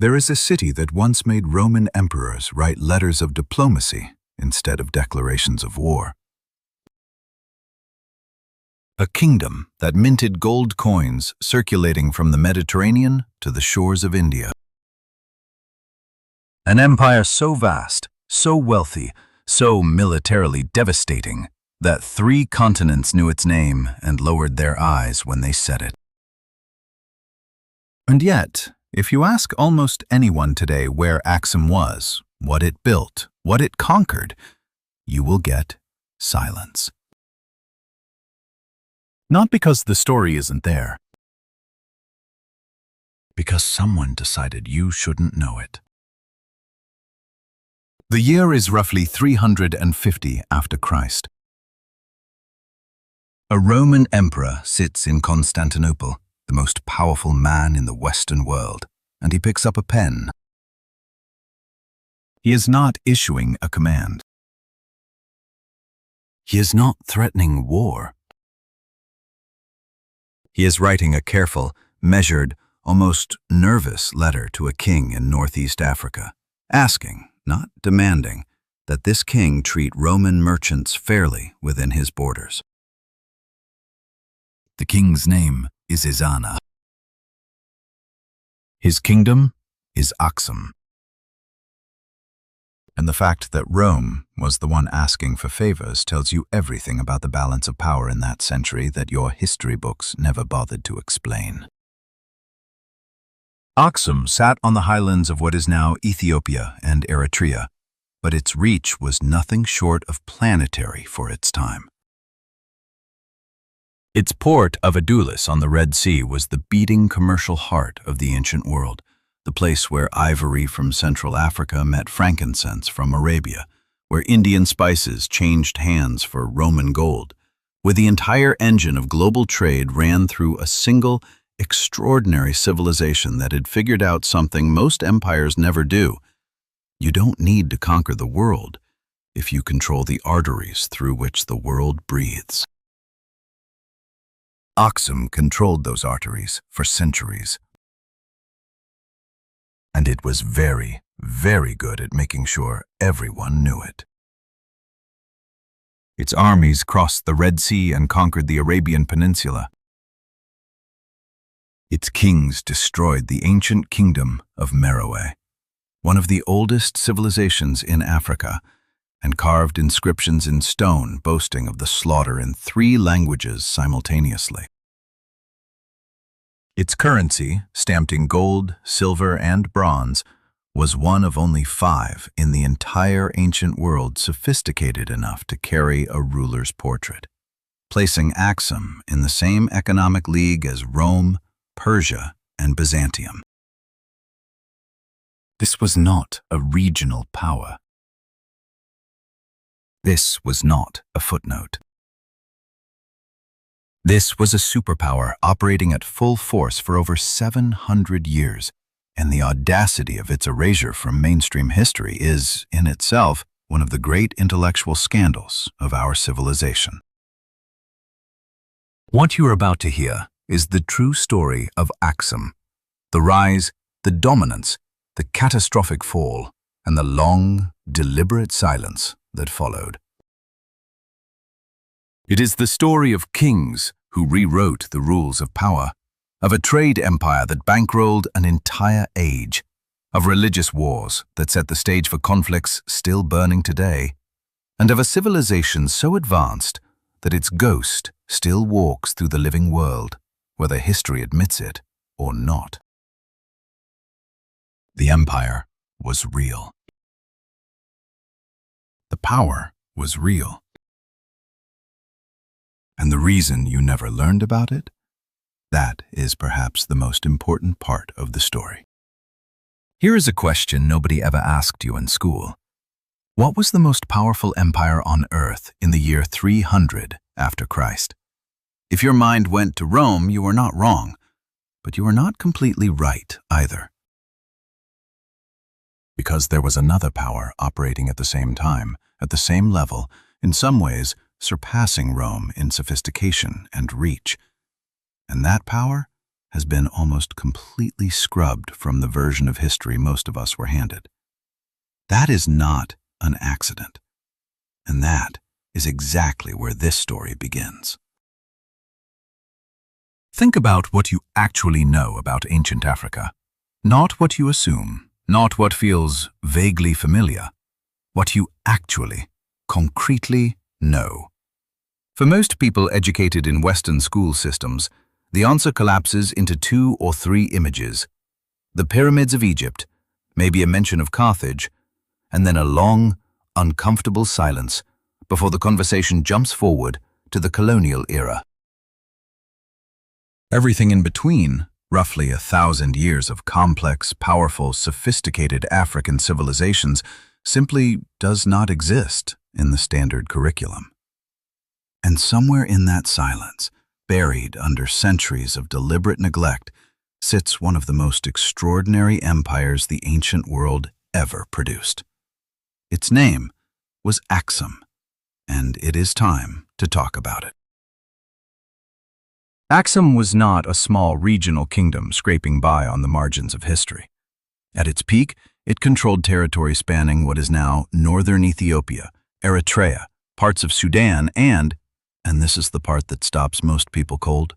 There is a city that once made Roman emperors write letters of diplomacy instead of declarations of war. A kingdom that minted gold coins circulating from the Mediterranean to the shores of India. An empire so vast, so wealthy, so militarily devastating that 3 continents knew its name and lowered their eyes when they said it. And yet, if you ask almost anyone today where Aksum was, what it built, what it conquered, you will get silence. Not because the story isn't there, because someone decided you shouldn't know it. The year is roughly 350 after Christ. A Roman emperor sits in Constantinople, the most powerful man in the Western world, and he picks up a pen. He is not issuing a command. He is not threatening war. He is writing a careful, measured, almost nervous letter to a king in Northeast Africa, asking, not demanding, that this king treat Roman merchants fairly within his borders. The king's name is Ezana. His kingdom is Aksum. And the fact that Rome was the one asking for favors tells you everything about the balance of power in that century that your history books never bothered to explain. Aksum sat on the highlands of what is now Ethiopia and Eritrea, but its reach was nothing short of planetary for its time. Its port of Adulis on the Red Sea was the beating commercial heart of the ancient world, the place where ivory from Central Africa met frankincense from Arabia, where Indian spices changed hands for Roman gold, where the entire engine of global trade ran through a single, extraordinary civilization that had figured out something most empires never do. You don't need to conquer the world if you control the arteries through which the world breathes. Aksum controlled those arteries for centuries. And it was very, very good at making sure everyone knew it. Its armies crossed the Red Sea and conquered the Arabian Peninsula. Its kings destroyed the ancient kingdom of Meroë, one of the oldest civilizations in Africa, and carved inscriptions in stone boasting of the slaughter in 3 languages simultaneously. Its currency, stamped in gold, silver, and bronze, was one of only 5 in the entire ancient world sophisticated enough to carry a ruler's portrait, placing Aksum in the same economic league as Rome, Persia, and Byzantium. This was not a regional power. This was not a footnote. This was a superpower operating at full force for over 700 years, and the audacity of its erasure from mainstream history is, in itself, one of the great intellectual scandals of our civilization. What you are about to hear is the true story of Aksum, the rise, the dominance, the catastrophic fall, and the long, deliberate silence that followed. It is the story of kings who rewrote the rules of power, of a trade empire that bankrolled an entire age, of religious wars that set the stage for conflicts still burning today, and of a civilization so advanced that its ghost still walks through the living world, whether history admits it or not. The empire was real. The power was real. And the reason you never learned about it? That is perhaps the most important part of the story. Here is a question nobody ever asked you in school. What was the most powerful empire on earth in the year 300 after Christ? If your mind went to Rome, you were not wrong, but you were not completely right either. Because there was another power operating at the same time, at the same level, in some ways surpassing Rome in sophistication and reach. And that power has been almost completely scrubbed from the version of history most of us were handed. That is not an accident, and that is exactly where this story begins. Think about what you actually know about ancient Africa. Not what you assume, not what feels vaguely familiar, what you actually, concretely know. For most people educated in Western school systems, the answer collapses into 2 or 3 images. The pyramids of Egypt, maybe a mention of Carthage, and then a long, uncomfortable silence before the conversation jumps forward to the colonial era. Everything in between, roughly 1,000 years of complex, powerful, sophisticated African civilizations, simply does not exist in the standard curriculum. And somewhere in that silence, buried under centuries of deliberate neglect, sits one of the most extraordinary empires the ancient world ever produced. Its name was Aksum, and it is time to talk about it. Aksum was not a small regional kingdom scraping by on the margins of history. At its peak, it controlled territory spanning what is now northern Ethiopia, Eritrea, parts of Sudan, and this is the part that stops most people cold,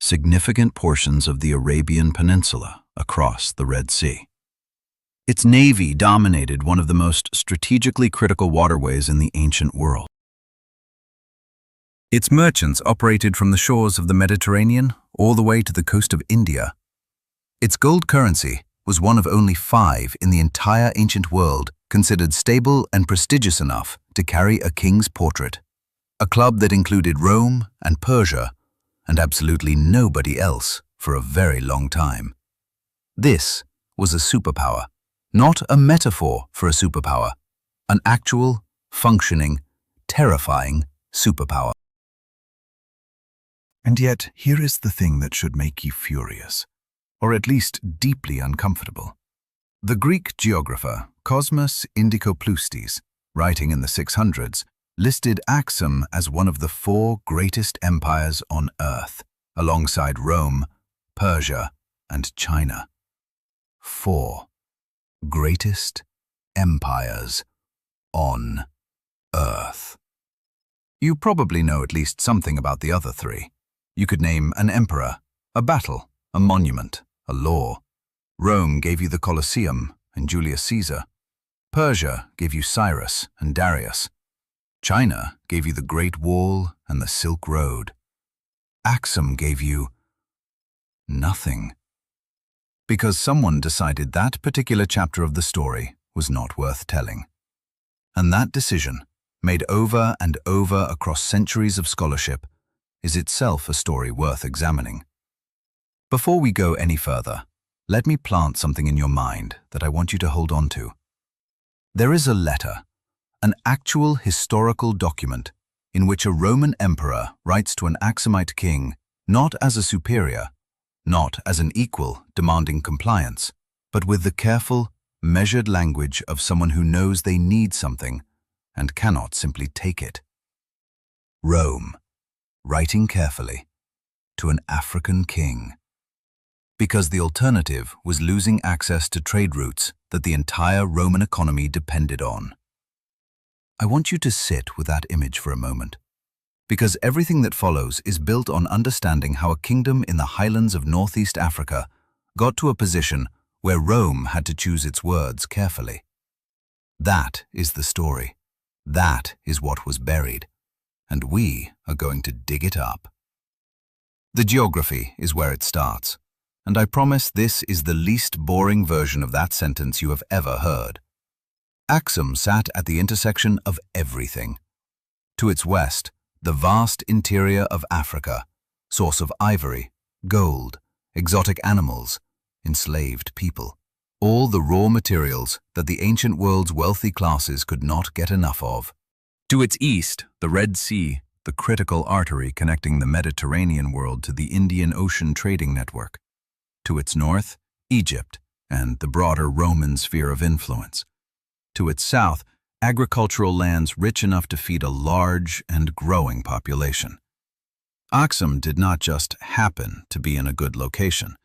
significant portions of the Arabian Peninsula across the Red Sea. Its navy dominated one of the most strategically critical waterways in the ancient world. Its merchants operated from the shores of the Mediterranean all the way to the coast of India. Its gold currency was one of only 5 in the entire ancient world considered stable and prestigious enough to carry a king's portrait, a club that included Rome and Persia and absolutely nobody else for a very long time. This was a superpower, not a metaphor for a superpower, an actual, functioning, terrifying superpower. And yet, here is the thing that should make you furious, or at least deeply uncomfortable. The Greek geographer Cosmas Indicopleustes, writing in the 600s, listed Aksum as one of the 4 greatest empires on Earth, alongside Rome, Persia, and China. 4 greatest empires on Earth. You probably know at least something about the other 3. You could name an emperor, a battle, a monument, a law. Rome gave you the Colosseum and Julius Caesar. Persia gave you Cyrus and Darius. China gave you the Great Wall and the Silk Road. Aksum gave you nothing. Because someone decided that particular chapter of the story was not worth telling. And that decision, made over and over across centuries of scholarship, is itself a story worth examining. Before we go any further, let me plant something in your mind that I want you to hold on to. There is a letter, an actual historical document, in which a Roman emperor writes to an Aksumite king, not as a superior, not as an equal demanding compliance, but with the careful, measured language of someone who knows they need something and cannot simply take it. Rome, writing carefully to an African king. Because the alternative was losing access to trade routes that the entire Roman economy depended on. I want you to sit with that image for a moment, because everything that follows is built on understanding how a kingdom in the highlands of Northeast Africa got to a position where Rome had to choose its words carefully. That is the story. That is what was buried, and we are going to dig it up. The geography is where it starts, and I promise this is the least boring version of that sentence you have ever heard. Aksum sat at the intersection of everything. To its west, the vast interior of Africa, source of ivory, gold, exotic animals, enslaved people, all the raw materials that the ancient world's wealthy classes could not get enough of. To its east, the Red Sea, the critical artery connecting the Mediterranean world to the Indian Ocean trading network. To its north, Egypt and the broader Roman sphere of influence. To its south, agricultural lands rich enough to feed a large and growing population. Aksum did not just happen to be in a good location.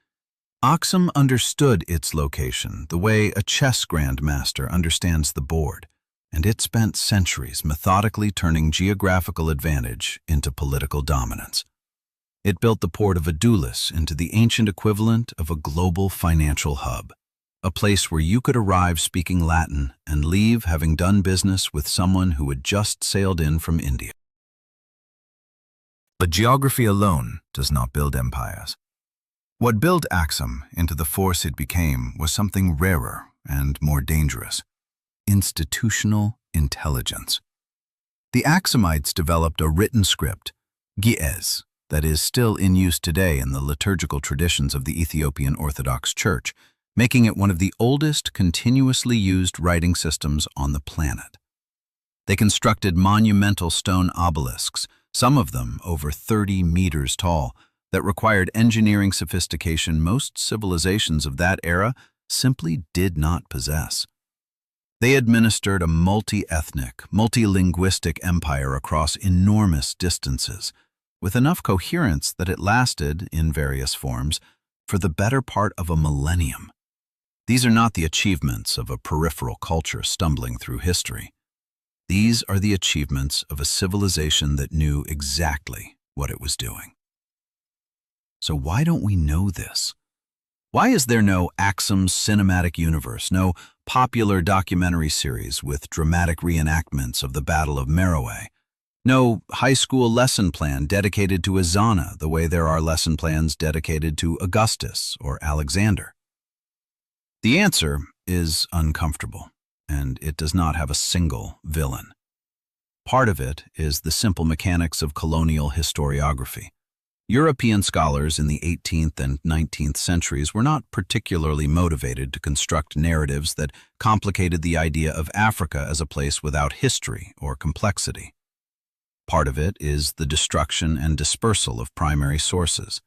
Aksum understood its location the way a chess grandmaster understands the board, and it spent centuries methodically turning geographical advantage into political dominance. It built the port of Adulis into the ancient equivalent of a global financial hub, a place where you could arrive speaking Latin and leave having done business with someone who had just sailed in from India. But geography alone does not build empires. What built Aksum into the force it became was something rarer and more dangerous: institutional intelligence. The Aksumites developed a written script, ge'ez, that is still in use today in the liturgical traditions of the Ethiopian Orthodox Church, making it one of the oldest continuously used writing systems on the planet. They constructed monumental stone obelisks, some of them over 30 meters tall, that required engineering sophistication most civilizations of that era simply did not possess. They administered a multi-ethnic, multi-linguistic empire across enormous distances, with enough coherence that it lasted, in various forms, for the better part of a millennium. These are not the achievements of a peripheral culture stumbling through history. These are the achievements of a civilization that knew exactly what it was doing. So why don't we know this? Why is there no Aksum cinematic universe, no popular documentary series with dramatic reenactments of the Battle of Meroë, no high school lesson plan dedicated to Ezana the way there are lesson plans dedicated to Augustus or Alexander? The answer is uncomfortable, and it does not have a single villain. Part of it is the simple mechanics of colonial historiography. European scholars in the 18th and 19th centuries were not particularly motivated to construct narratives that complicated the idea of Africa as a place without history or complexity. Part of it is the destruction and dispersal of primary sources.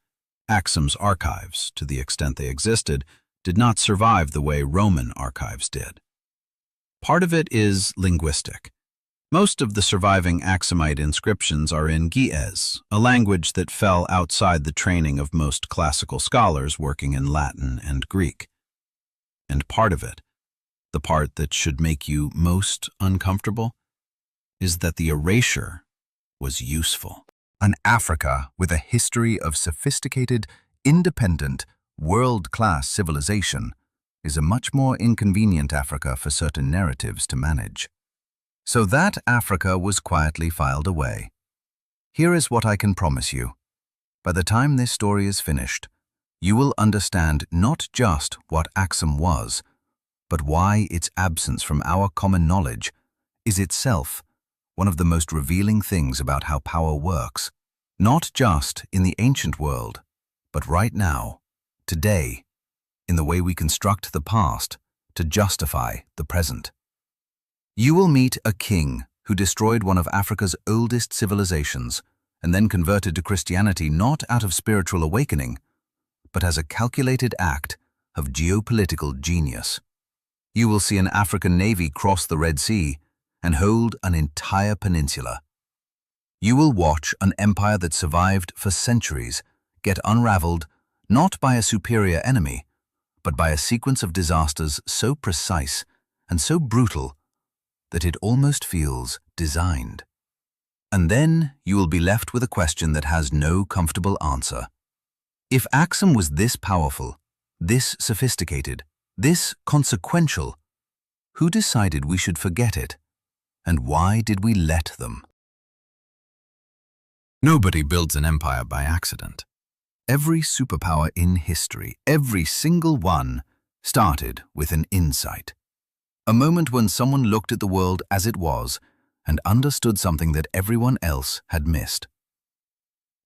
Aksum's archives, to the extent they existed, did not survive the way Roman archives did. Part of it is linguistic. Most of the surviving Aksumite inscriptions are in ge'ez, a language that fell outside the training of most classical scholars working in Latin and Greek. And part of it, the part that should make you most uncomfortable, is that the erasure was useful. An Africa with a history of sophisticated, independent, world-class civilization is a much more inconvenient Africa for certain narratives to manage. So that Africa was quietly filed away. Here is what I can promise you. By the time this story is finished, you will understand not just what Aksum was, but why its absence from our common knowledge is itself one of the most revealing things about how power works, not just in the ancient world, but right now, today, in the way we construct the past to justify the present. You will meet a king who destroyed one of Africa's oldest civilizations and then converted to Christianity not out of spiritual awakening, but as a calculated act of geopolitical genius. You will see an African navy cross the Red Sea and hold an entire peninsula. You will watch an empire that survived for centuries get unraveled not by a superior enemy, but by a sequence of disasters so precise and so brutal that it almost feels designed. And then you will be left with a question that has no comfortable answer. If Aksum was this powerful, this sophisticated, this consequential, who decided we should forget it? And why did we let them? Nobody builds an empire by accident. Every superpower in history, every single one, started with an insight. A moment when someone looked at the world as it was and understood something that everyone else had missed.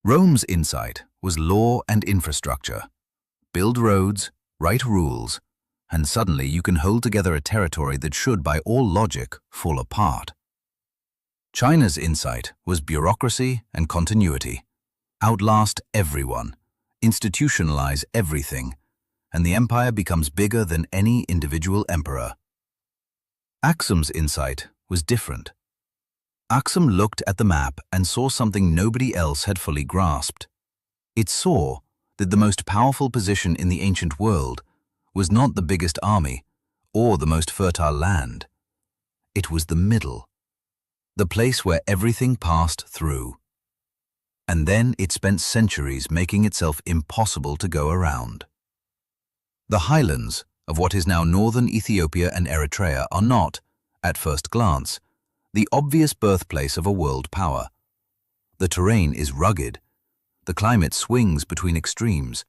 Rome's insight was law and infrastructure. Build roads, write rules, and suddenly you can hold together a territory that should, by all logic, fall apart. China's insight was bureaucracy and continuity. Outlast everyone, institutionalize everything, and the empire becomes bigger than any individual emperor. Aksum's insight was different. Aksum looked at the map and saw something nobody else had fully grasped. It saw that the most powerful position in the ancient world was not the biggest army or the most fertile land. It was the middle, the place where everything passed through. And then it spent centuries making itself impossible to go around. The highlands of what is now northern Ethiopia and Eritrea are not, at first glance, the obvious birthplace of a world power. The terrain is rugged. The climate swings between extremes.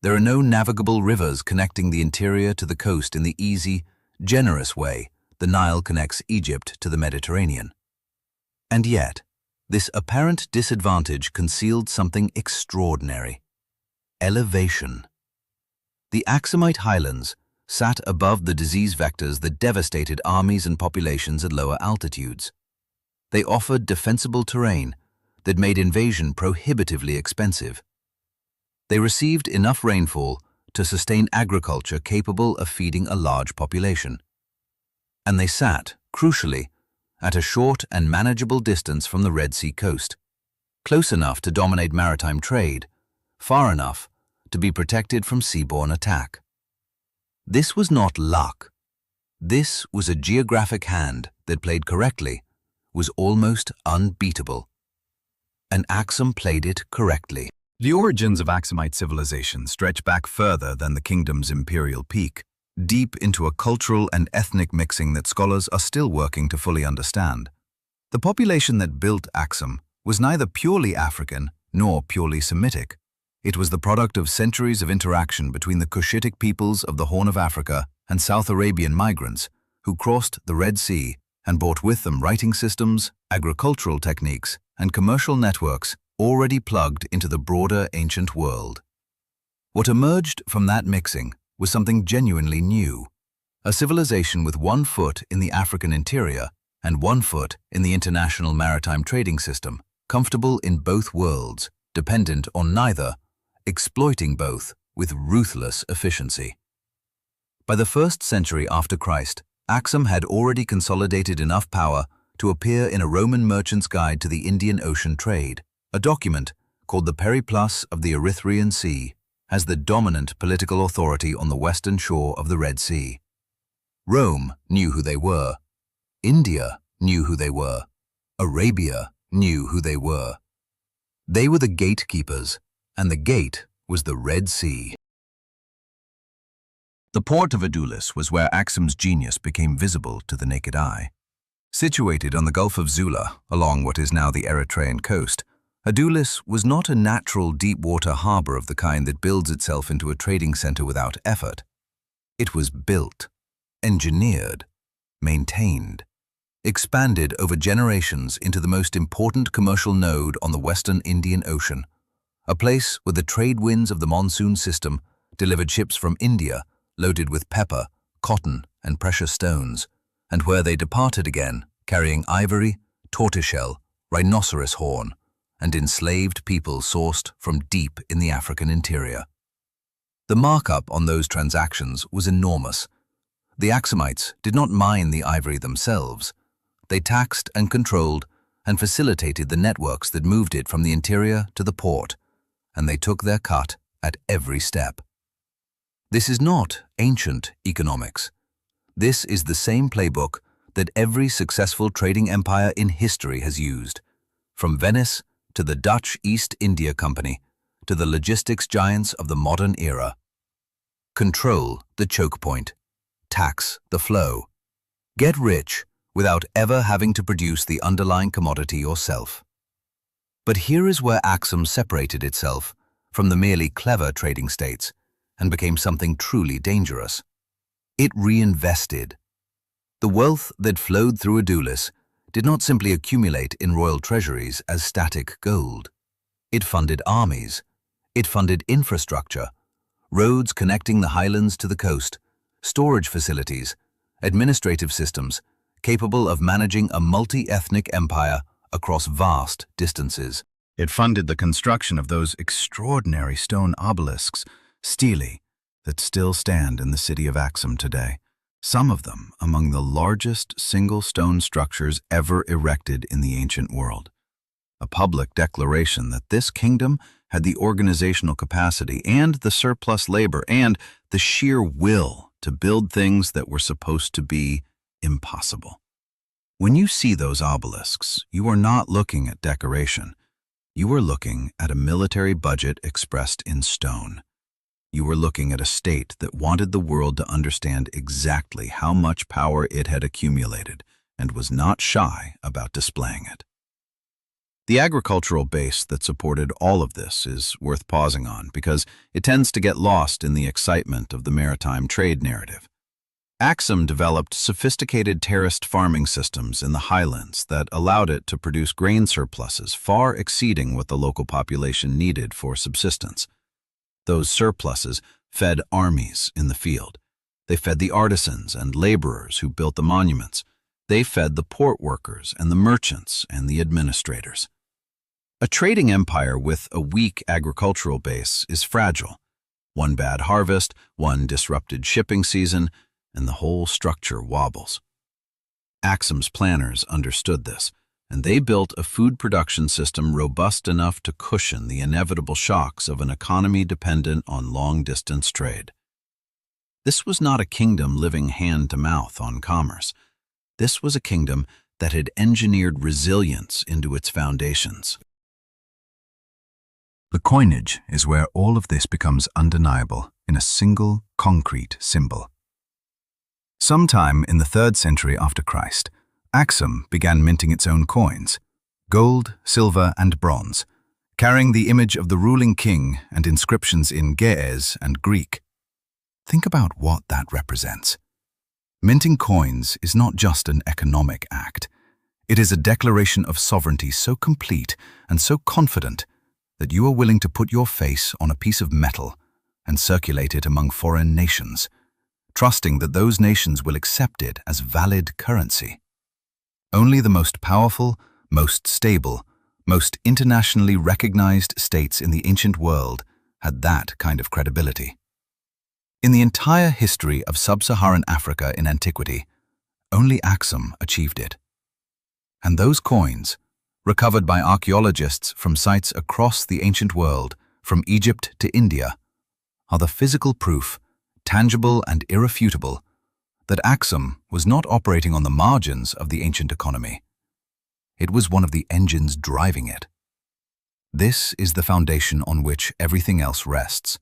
There are no navigable rivers connecting the interior to the coast in the easy, generous way the Nile connects Egypt to the Mediterranean. And yet, this apparent disadvantage concealed something extraordinary: elevation. The Aksumite highlands sat above the disease vectors that devastated armies and populations at lower altitudes. They offered defensible terrain that made invasion prohibitively expensive. They received enough rainfall to sustain agriculture capable of feeding a large population. And they sat, crucially, at a short and manageable distance from the Red Sea coast, close enough to dominate maritime trade, far enough to be protected from seaborne attack. This was not luck. This was a geographic hand that, played correctly, was almost unbeatable. And Aksum played it correctly. The origins of Aksumite civilization stretch back further than the kingdom's imperial peak, deep into a cultural and ethnic mixing that scholars are still working to fully understand. The population that built Aksum was neither purely African nor purely Semitic. It was the product of centuries of interaction between the Cushitic peoples of the Horn of Africa and South Arabian migrants who crossed the Red Sea and brought with them writing systems, agricultural techniques, and commercial networks already plugged into the broader ancient world. What emerged from that mixing was something genuinely new: a civilization with 1 foot in the African interior and 1 foot in the international maritime trading system, comfortable in both worlds, dependent on neither, exploiting both with ruthless efficiency. By the 1st century after Christ, Aksum had already consolidated enough power to appear in a Roman merchant's guide to the Indian Ocean trade, a document called the Periplus of the Erythraean Sea, as the dominant political authority on the western shore of the Red Sea. Rome knew who they were. India knew who they were. Arabia knew who they were. They were the gatekeepers, and the gate was the Red Sea. The port of Adulis was where Aksum's genius became visible to the naked eye. Situated on the Gulf of Zula, along what is now the Eritrean coast, Adulis was not a natural deep-water harbor of the kind that builds itself into a trading center without effort. It was built, engineered, maintained, expanded over generations into the most important commercial node on the western Indian Ocean, a place where the trade winds of the monsoon system delivered ships from India loaded with pepper, cotton, and precious stones, and where they departed again carrying ivory, tortoiseshell, rhinoceros horn, and enslaved people sourced from deep in the African interior. The markup on those transactions was enormous. The Aksumites did not mine the ivory themselves. They taxed and controlled and facilitated the networks that moved it from the interior to the port, and they took their cut at every step. This is not ancient economics. This is the same playbook that every successful trading empire in history has used, from Venice to the Dutch East India Company to the logistics giants of the modern era. Control the choke point, tax the flow, get rich without ever having to produce the underlying commodity yourself. But here is where Aksum separated itself from the merely clever trading states and became something truly dangerous. It reinvested. The wealth that flowed through Adulis did not simply accumulate in royal treasuries as static gold. It funded armies. It funded infrastructure, roads connecting the highlands to the coast, storage facilities, administrative systems capable of managing a multi-ethnic empire across vast distances. It funded the construction of those extraordinary stone obelisks, stelae, that still stand in the city of Aksum today, some of them among the largest single stone structures ever erected in the ancient world. A public declaration that this kingdom had the organizational capacity and the surplus labor and the sheer will to build things that were supposed to be impossible. When you see those obelisks, you are not looking at decoration. You are looking at a military budget expressed in stone. You are looking at a state that wanted the world to understand exactly how much power it had accumulated and was not shy about displaying it. The agricultural base that supported all of this is worth pausing on because it tends to get lost in the excitement of the maritime trade narrative. Aksum developed sophisticated terraced farming systems in the highlands that allowed it to produce grain surpluses far exceeding what the local population needed for subsistence. Those surpluses fed armies in the field. They fed the artisans and laborers who built the monuments. They fed the port workers and the merchants and the administrators. A trading empire with a weak agricultural base is fragile. One bad harvest, one disrupted shipping season, and the whole structure wobbles. Aksum's planners understood this, and they built a food production system robust enough to cushion the inevitable shocks of an economy dependent on long-distance trade. This was not a kingdom living hand-to-mouth on commerce. This was a kingdom that had engineered resilience into its foundations. The coinage is where all of this becomes undeniable in a single, concrete symbol. Sometime in the 3rd century after Christ, Aksum began minting its own coins, gold, silver, and bronze, carrying the image of the ruling king and inscriptions in Ge'ez and Greek. Think about what that represents. Minting coins is not just an economic act. It is a declaration of sovereignty so complete and so confident that you are willing to put your face on a piece of metal and circulate it among foreign nations, trusting that those nations will accept it as valid currency. Only the most powerful, most stable, most internationally recognized states in the ancient world had that kind of credibility. In the entire history of sub-Saharan Africa in antiquity, only Aksum achieved it. And those coins, recovered by archaeologists from sites across the ancient world, from Egypt to India, are the physical proof, tangible and irrefutable, that Aksum was not operating on the margins of the ancient economy. It was one of the engines driving it. This is the foundation on which everything else rests.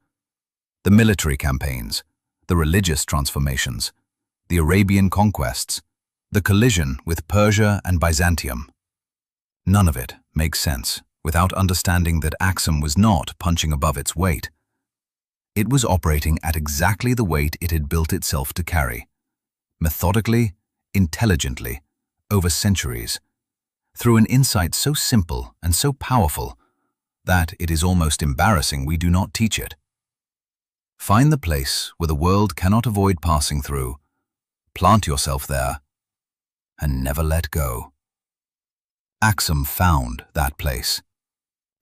The military campaigns, the religious transformations, the Arabian conquests, the collision with Persia and Byzantium. None of it makes sense without understanding that Aksum was not punching above its weight. It was operating at exactly the weight it had built itself to carry, methodically, intelligently, over centuries, through an insight so simple and so powerful that it is almost embarrassing we do not teach it. Find the place where the world cannot avoid passing through, plant yourself there, and never let go. Aksum found that place.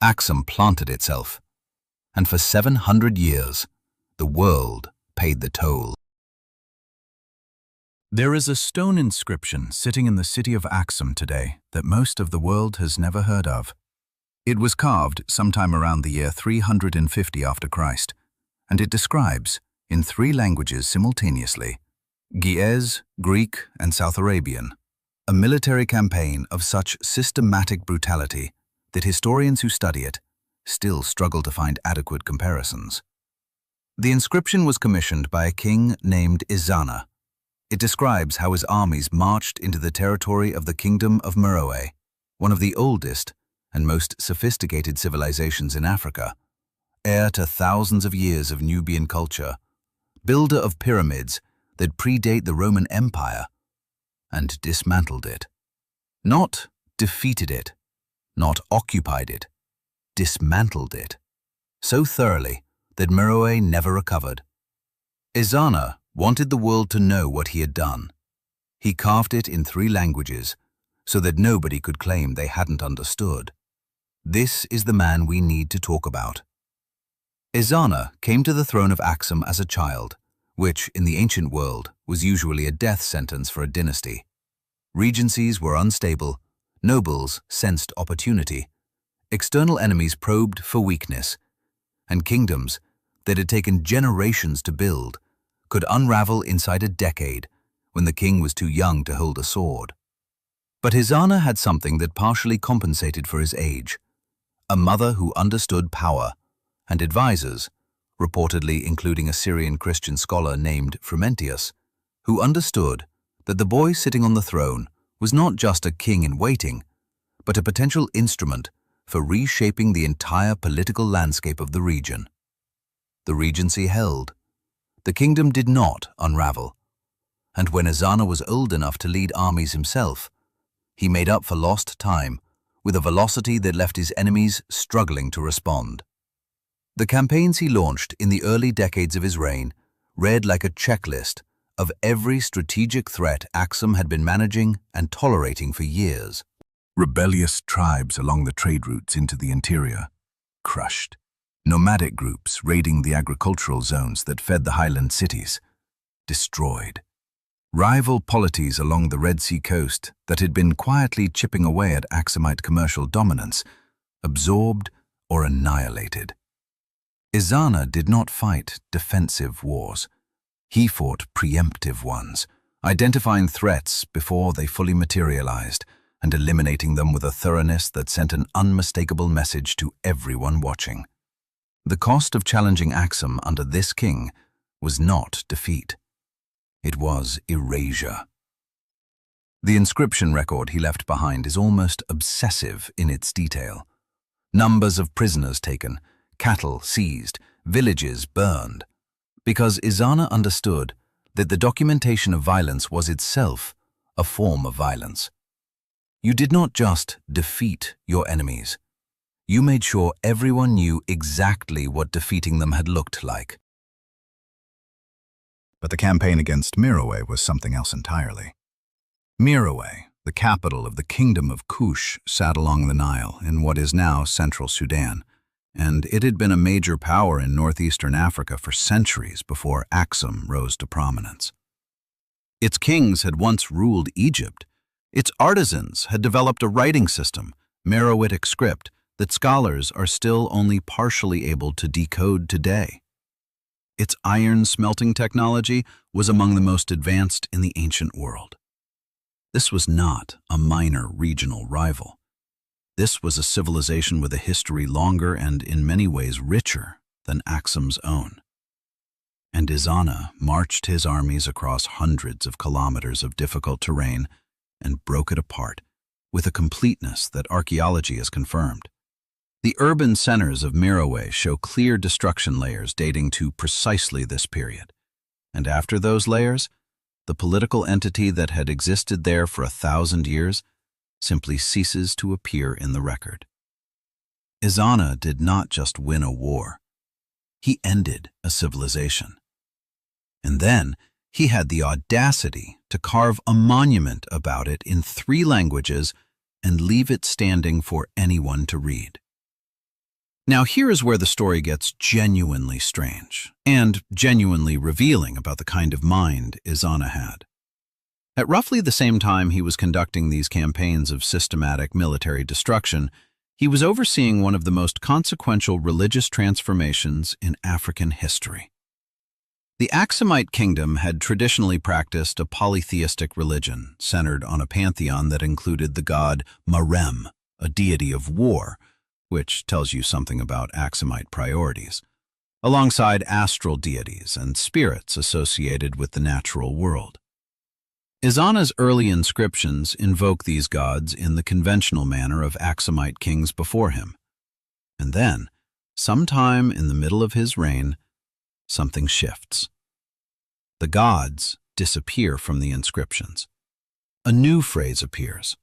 Aksum planted itself, and for 700 years, the world paid the toll. There is a stone inscription sitting in the city of Aksum today that most of the world has never heard of. It was carved sometime around the year 350 after Christ, and it describes, in 3 languages simultaneously, Ge'ez, Greek, and South Arabian, a military campaign of such systematic brutality that historians who study it still struggle to find adequate comparisons. The inscription was commissioned by a king named Ezana. It describes how his armies marched into the territory of the Kingdom of Meroë, one of the oldest and most sophisticated civilizations in Africa, heir to thousands of years of Nubian culture, builder of pyramids that predate the Roman Empire, and dismantled it. Not defeated it, not occupied it, dismantled it, so thoroughly that Meroë never recovered. Ezana wanted the world to know what he had done. He carved it in 3 languages so that nobody could claim they hadn't understood. This is the man we need to talk about. Ezana came to the throne of Aksum as a child, which, in the ancient world, was usually a death sentence for a dynasty. Regencies were unstable, nobles sensed opportunity. External enemies probed for weakness, and kingdoms that had taken generations to build could unravel inside a decade when the king was too young to hold a sword. But Ezana had something that partially compensated for his age: a mother who understood power, and advisors, reportedly including a Syrian Christian scholar named Fragmentation, who understood that the boy sitting on the throne was not just a king in waiting, but a potential instrument for reshaping the entire political landscape of the region. The regency held. The kingdom did not unravel, and when Ezana was old enough to lead armies himself, he made up for lost time with a velocity that left his enemies struggling to respond. The campaigns he launched in the early decades of his reign read like a checklist of every strategic threat Aksum had been managing and tolerating for years. Rebellious tribes along the trade routes into the interior, crushed. Nomadic groups raiding the agricultural zones that fed the highland cities, destroyed. Rival polities along the Red Sea coast that had been quietly chipping away at Aksumite commercial dominance, absorbed or annihilated. Ezana did not fight defensive wars. He fought preemptive ones, identifying threats before they fully materialized and eliminating them with a thoroughness that sent an unmistakable message to everyone watching. The cost of challenging Aksum under this king was not defeat. It was erasure. The inscription record he left behind is almost obsessive in its detail. Numbers of prisoners taken, cattle seized, villages burned. Because Ezana understood that the documentation of violence was itself a form of violence. You did not just defeat your enemies. You made sure everyone knew exactly what defeating them had looked like. But the campaign against Meroë was something else entirely. Meroë, the capital of the Kingdom of Kush, sat along the Nile in what is now central Sudan, and it had been a major power in northeastern Africa for centuries before Aksum rose to prominence. Its kings had once ruled Egypt. Its artisans had developed a writing system, Meroitic script, that scholars are still only partially able to decode today. Its iron smelting technology was among the most advanced in the ancient world. This was not a minor regional rival. This was a civilization with a history longer and in many ways richer than Aksum's own. And Ezana marched his armies across hundreds of kilometers of difficult terrain and broke it apart with a completeness that archaeology has confirmed. The urban centers of Meroë show clear destruction layers dating to precisely this period. And after those layers, the political entity that had existed there for 1,000 years simply ceases to appear in the record. Ezana did not just win a war. He ended a civilization. And then he had the audacity to carve a monument about it in 3 languages and leave it standing for anyone to read. Now here is where the story gets genuinely strange and genuinely revealing about the kind of mind Ezana had. At roughly the same time he was conducting these campaigns of systematic military destruction, he was overseeing one of the most consequential religious transformations in African history. The Aksumite kingdom had traditionally practiced a polytheistic religion centered on a pantheon that included the god Meroë, a deity of war, which tells you something about Aksumite priorities, alongside astral deities and spirits associated with the natural world. Ezana's early inscriptions invoke these gods in the conventional manner of Aksumite kings before him. And then, sometime in the middle of his reign, something shifts. The gods disappear from the inscriptions. A new phrase appears: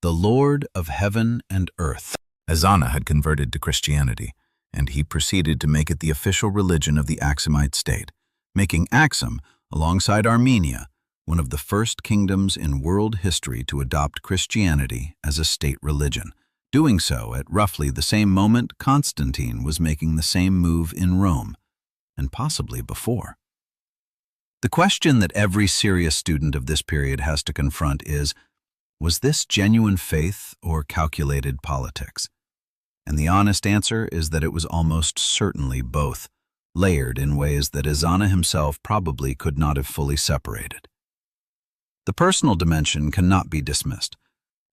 the Lord of heaven and earth. Ezana had converted to Christianity, and he proceeded to make it the official religion of the Aksumite state, making Aksum, alongside Armenia, one of the first kingdoms in world history to adopt Christianity as a state religion, doing so at roughly the same moment Constantine was making the same move in Rome, and possibly before. The question that every serious student of this period has to confront is, was this genuine faith or calculated politics? And the honest answer is that it was almost certainly both, layered in ways that Ezana himself probably could not have fully separated. The personal dimension cannot be dismissed.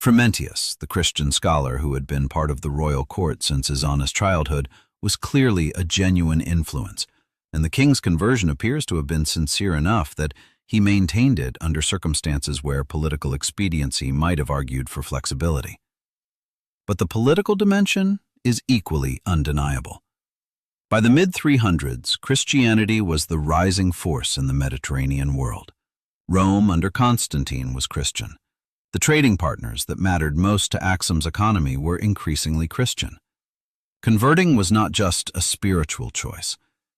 Frumentius, the Christian scholar who had been part of the royal court since Ezana's childhood, was clearly a genuine influence, and the king's conversion appears to have been sincere enough that he maintained it under circumstances where political expediency might have argued for flexibility. But the political dimension is equally undeniable. By the mid-300s, Christianity was the rising force in the Mediterranean world. Rome under Constantine was Christian. The trading partners that mattered most to Aksum's economy were increasingly Christian. Converting was not just a spiritual choice.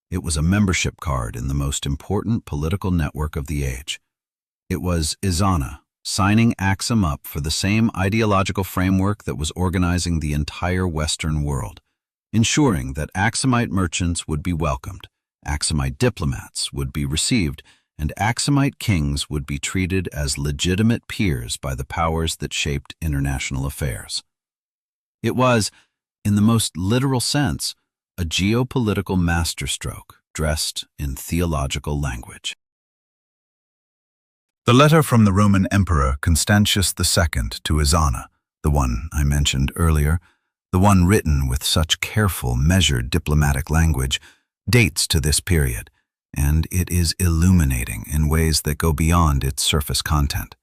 It was a membership card in the most important political network of the age. It was Ezana signing Aksum up for the same ideological framework that was organizing the entire Western world, ensuring that Aksumite merchants would be welcomed, Aksumite diplomats would be received, and Aksumite kings would be treated as legitimate peers by the powers that shaped international affairs. It was, in the most literal sense, a geopolitical masterstroke dressed in theological language. The letter from the Roman Emperor Constantius II to Ezana, the one I mentioned earlier, the one written with such careful, measured diplomatic language, dates to this period, and it is illuminating in ways that go beyond its surface content.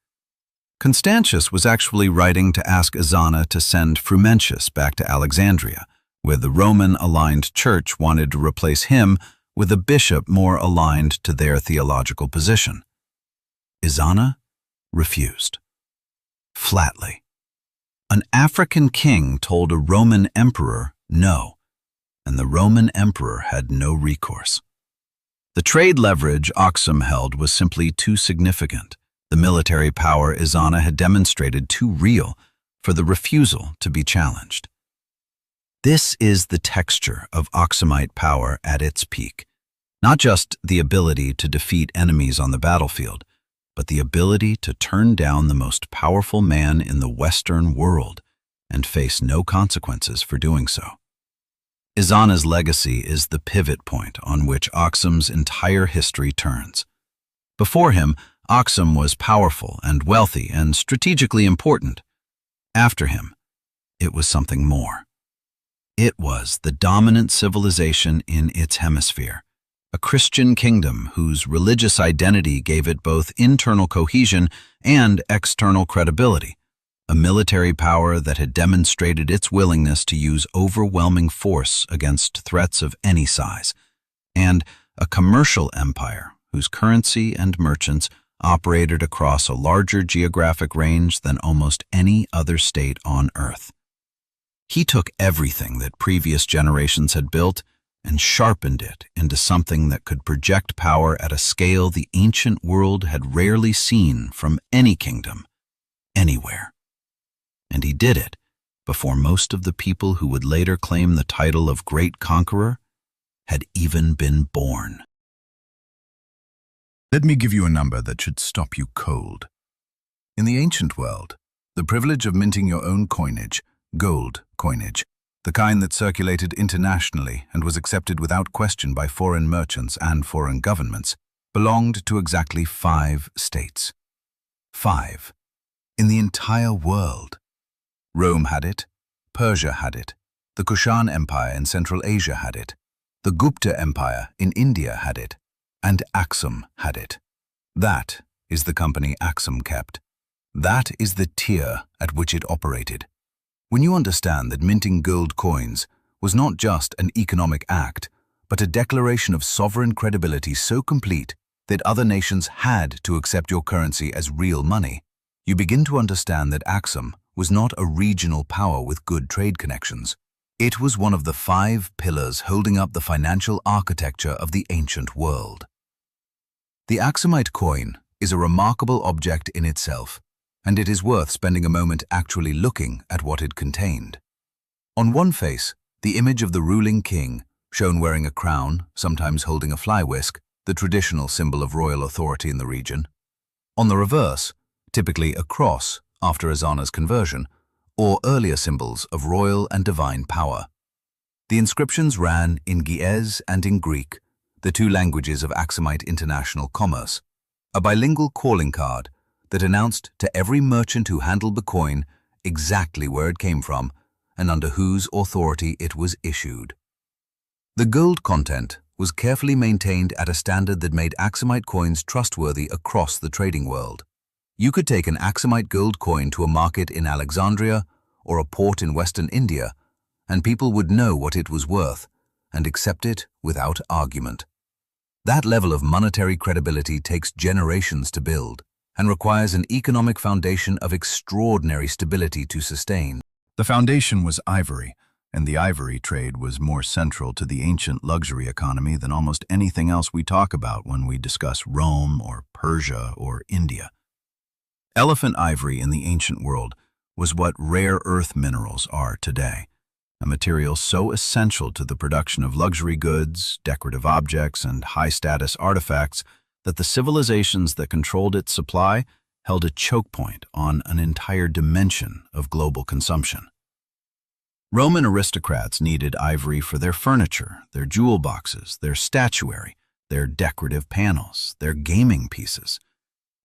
Constantius was actually writing to ask Ezana to send Frumentius back to Alexandria, where the Roman-aligned church wanted to replace him with a bishop more aligned to their theological position. Ezana refused. Flatly. An African king told a Roman emperor no, and the Roman emperor had no recourse. The trade leverage Aksum held was simply too significant. The military power Ezana had demonstrated too real for the refusal to be challenged. This is the texture of Aksumite power at its peak. Not just the ability to defeat enemies on the battlefield, but the ability to turn down the most powerful man in the Western world and face no consequences for doing so. Ezana's legacy is the pivot point on which Aksum's entire history turns. Before him, Aksum was powerful and wealthy and strategically important. After him, it was something more. It was the dominant civilization in its hemisphere, a Christian kingdom whose religious identity gave it both internal cohesion and external credibility, a military power that had demonstrated its willingness to use overwhelming force against threats of any size, and a commercial empire whose currency and merchants operated across a larger geographic range than almost any other state on Earth. He took everything that previous generations had built and sharpened it into something that could project power at a scale the ancient world had rarely seen from any kingdom, anywhere. And he did it before most of the people who would later claim the title of Great Conqueror had even been born. Let me give you a number that should stop you cold. In the ancient world, the privilege of minting your own coinage, gold coinage, the kind that circulated internationally and was accepted without question by foreign merchants and foreign governments, belonged to exactly 5 states. 5. In the entire world. Rome had it, Persia had it, the Kushan Empire in Central Asia had it, the Gupta Empire in India had it, and Aksum had it. That is the company Aksum kept. That is the tier at which it operated. When you understand that minting gold coins was not just an economic act, but a declaration of sovereign credibility so complete that other nations had to accept your currency as real money, you begin to understand that Aksum was not a regional power with good trade connections. It was one of the 5 pillars holding up the financial architecture of the ancient world. The Aksumite coin is a remarkable object in itself, and it is worth spending a moment actually looking at what it contained. On one face, the image of the ruling king, shown wearing a crown, sometimes holding a fly whisk, the traditional symbol of royal authority in the region. On the reverse, typically a cross after Ezana's conversion, or earlier symbols of royal and divine power. The inscriptions ran in Ge'ez and in Greek, the two languages of Aksumite international commerce, a bilingual calling card that announced to every merchant who handled the coin exactly where it came from and under whose authority it was issued. The gold content was carefully maintained at a standard that made Aksumite coins trustworthy across the trading world. You could take an Aksumite gold coin to a market in Alexandria or a port in Western India, and people would know what it was worth and accept it without argument. That level of monetary credibility takes generations to build and requires an economic foundation of extraordinary stability to sustain. The foundation was ivory, and the ivory trade was more central to the ancient luxury economy than almost anything else we talk about when we discuss Rome or Persia or India. Elephant ivory in the ancient world was what rare earth minerals are today, a material so essential to the production of luxury goods, decorative objects, and high-status artifacts that the civilizations that controlled its supply held a choke point on an entire dimension of global consumption. Roman aristocrats needed ivory for their furniture, their jewel boxes, their statuary, their decorative panels, their gaming pieces.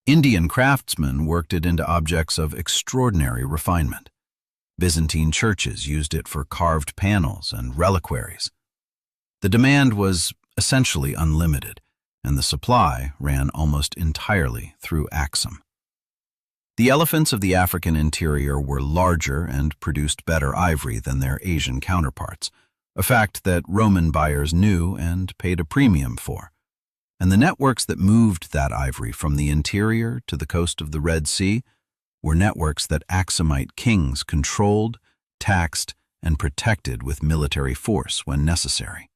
Indian craftsmen worked it into objects of extraordinary refinement. Byzantine churches used it for carved panels and reliquaries. The demand was essentially unlimited, and the supply ran almost entirely through Aksum. The elephants of the African interior were larger and produced better ivory than their Asian counterparts, a fact that Roman buyers knew and paid a premium for. And the networks that moved that ivory from the interior to the coast of the Red Sea were networks that Aksumite kings controlled, taxed, and protected with military force when necessary.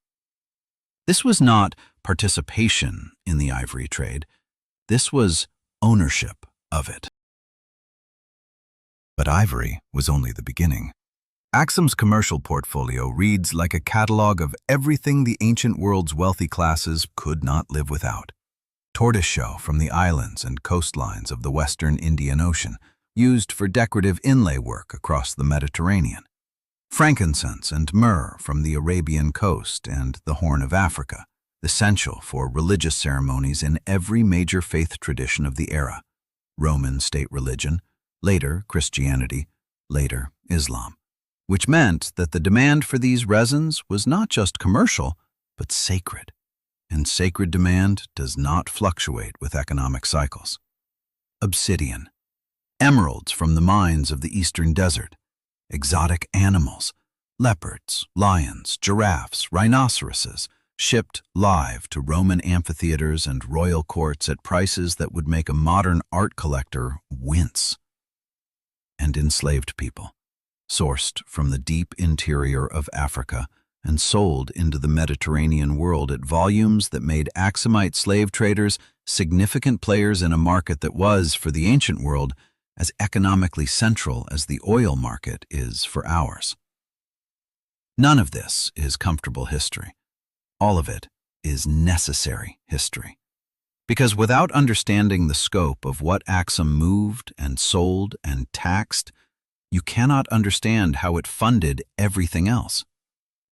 This was not participation in the ivory trade. This was ownership of it. But ivory was only the beginning. Aksum's commercial portfolio reads like a catalog of everything the ancient world's wealthy classes could not live without. Tortoiseshell from the islands and coastlines of the western Indian Ocean, used for decorative inlay work across the Mediterranean. Frankincense and myrrh from the Arabian coast and the Horn of Africa, essential for religious ceremonies in every major faith tradition of the era. Roman state religion, later Christianity, later Islam, which meant that the demand for these resins was not just commercial, but sacred. And sacred demand does not fluctuate with economic cycles. Obsidian, emeralds from the mines of the eastern desert, exotic animals, leopards, lions, giraffes, rhinoceroses, shipped live to Roman amphitheaters and royal courts at prices that would make a modern art collector wince. And enslaved people, sourced from the deep interior of Africa and sold into the Mediterranean world at volumes that made Aksumite slave traders significant players in a market that was, for the ancient world, as economically central as the oil market is for ours. None of this is comfortable history. All of it is necessary history. Because without understanding the scope of what Aksum moved and sold and taxed, you cannot understand how it funded everything else.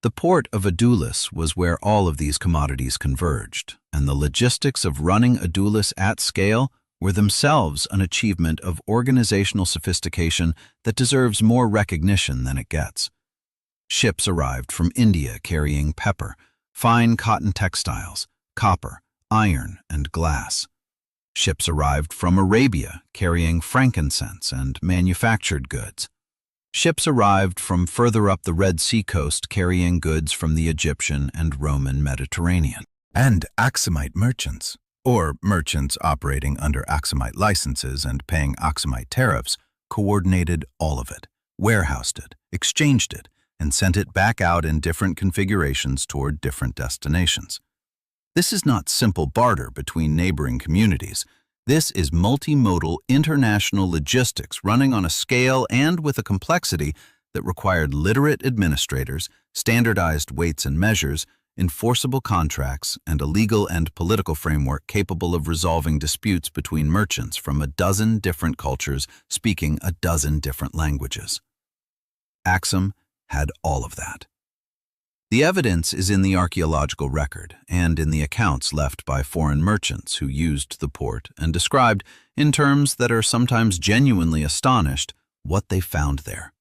The port of Adulis was where all of these commodities converged, and the logistics of running Adulis at scale were themselves an achievement of organizational sophistication that deserves more recognition than it gets. Ships arrived from India carrying pepper, fine cotton textiles, copper, iron, and glass. Ships arrived from Arabia carrying frankincense and manufactured goods. Ships arrived from further up the Red Sea coast carrying goods from the Egyptian and Roman Mediterranean. And Aksumite merchants, or merchants operating under Aksumite licenses and paying Aksumite tariffs, coordinated all of it, warehoused it, exchanged it, and sent it back out in different configurations toward different destinations. This is not simple barter between neighboring communities. This is multimodal international logistics running on a scale and with a complexity that required literate administrators, standardized weights and measures, enforceable contracts, and a legal and political framework capable of resolving disputes between merchants from a dozen different cultures speaking a dozen different languages. Aksum had all of that. The evidence is in the archaeological record and in the accounts left by foreign merchants who used the port and described, in terms that are sometimes genuinely astonished, what they found there.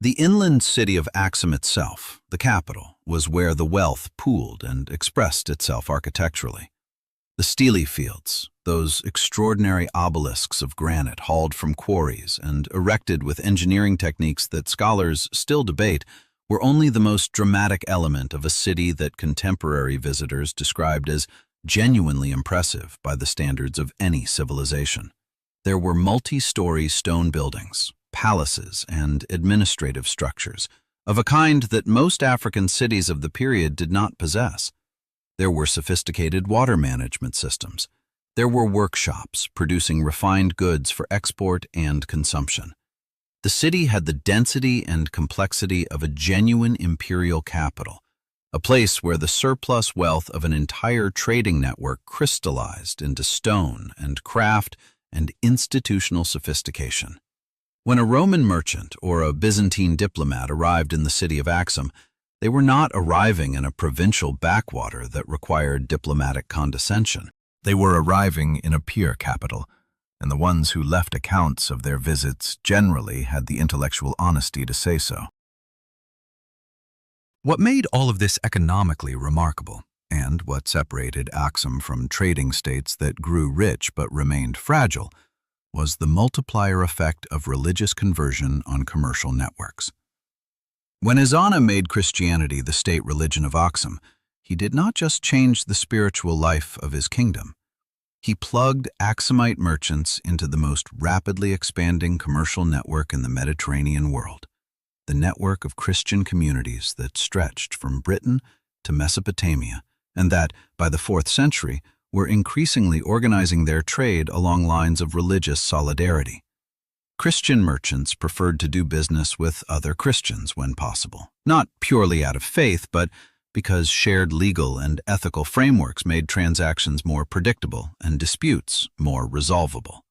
The inland city of Aksum itself, the capital, was where the wealth pooled and expressed itself architecturally. The stele fields, those extraordinary obelisks of granite hauled from quarries and erected with engineering techniques that scholars still debate, were only the most dramatic element of a city that contemporary visitors described as genuinely impressive by the standards of any civilization. There were multi-story stone buildings, palaces, and administrative structures, of a kind that most African cities of the period did not possess. There were sophisticated water management systems. There were workshops producing refined goods for export and consumption. The city had the density and complexity of a genuine imperial capital, a place where the surplus wealth of an entire trading network crystallized into stone and craft and institutional sophistication. When a Roman merchant or a Byzantine diplomat arrived in the city of Aksum, they were not arriving in a provincial backwater that required diplomatic condescension. They were arriving in a peer capital, and the ones who left accounts of their visits generally had the intellectual honesty to say so. What made all of this economically remarkable, and what separated Aksum from trading states that grew rich but remained fragile, was the multiplier effect of religious conversion on commercial networks. When Ezana made Christianity the state religion of Aksum, he did not just change the spiritual life of his kingdom. He plugged Aksumite merchants into the most rapidly expanding commercial network in the Mediterranean world, the network of Christian communities that stretched from Britain to Mesopotamia, and that, by the 4th century, were increasingly organizing their trade along lines of religious solidarity. Christian merchants preferred to do business with other Christians when possible, not purely out of faith, but because shared legal and ethical frameworks made transactions more predictable and disputes more resolvable.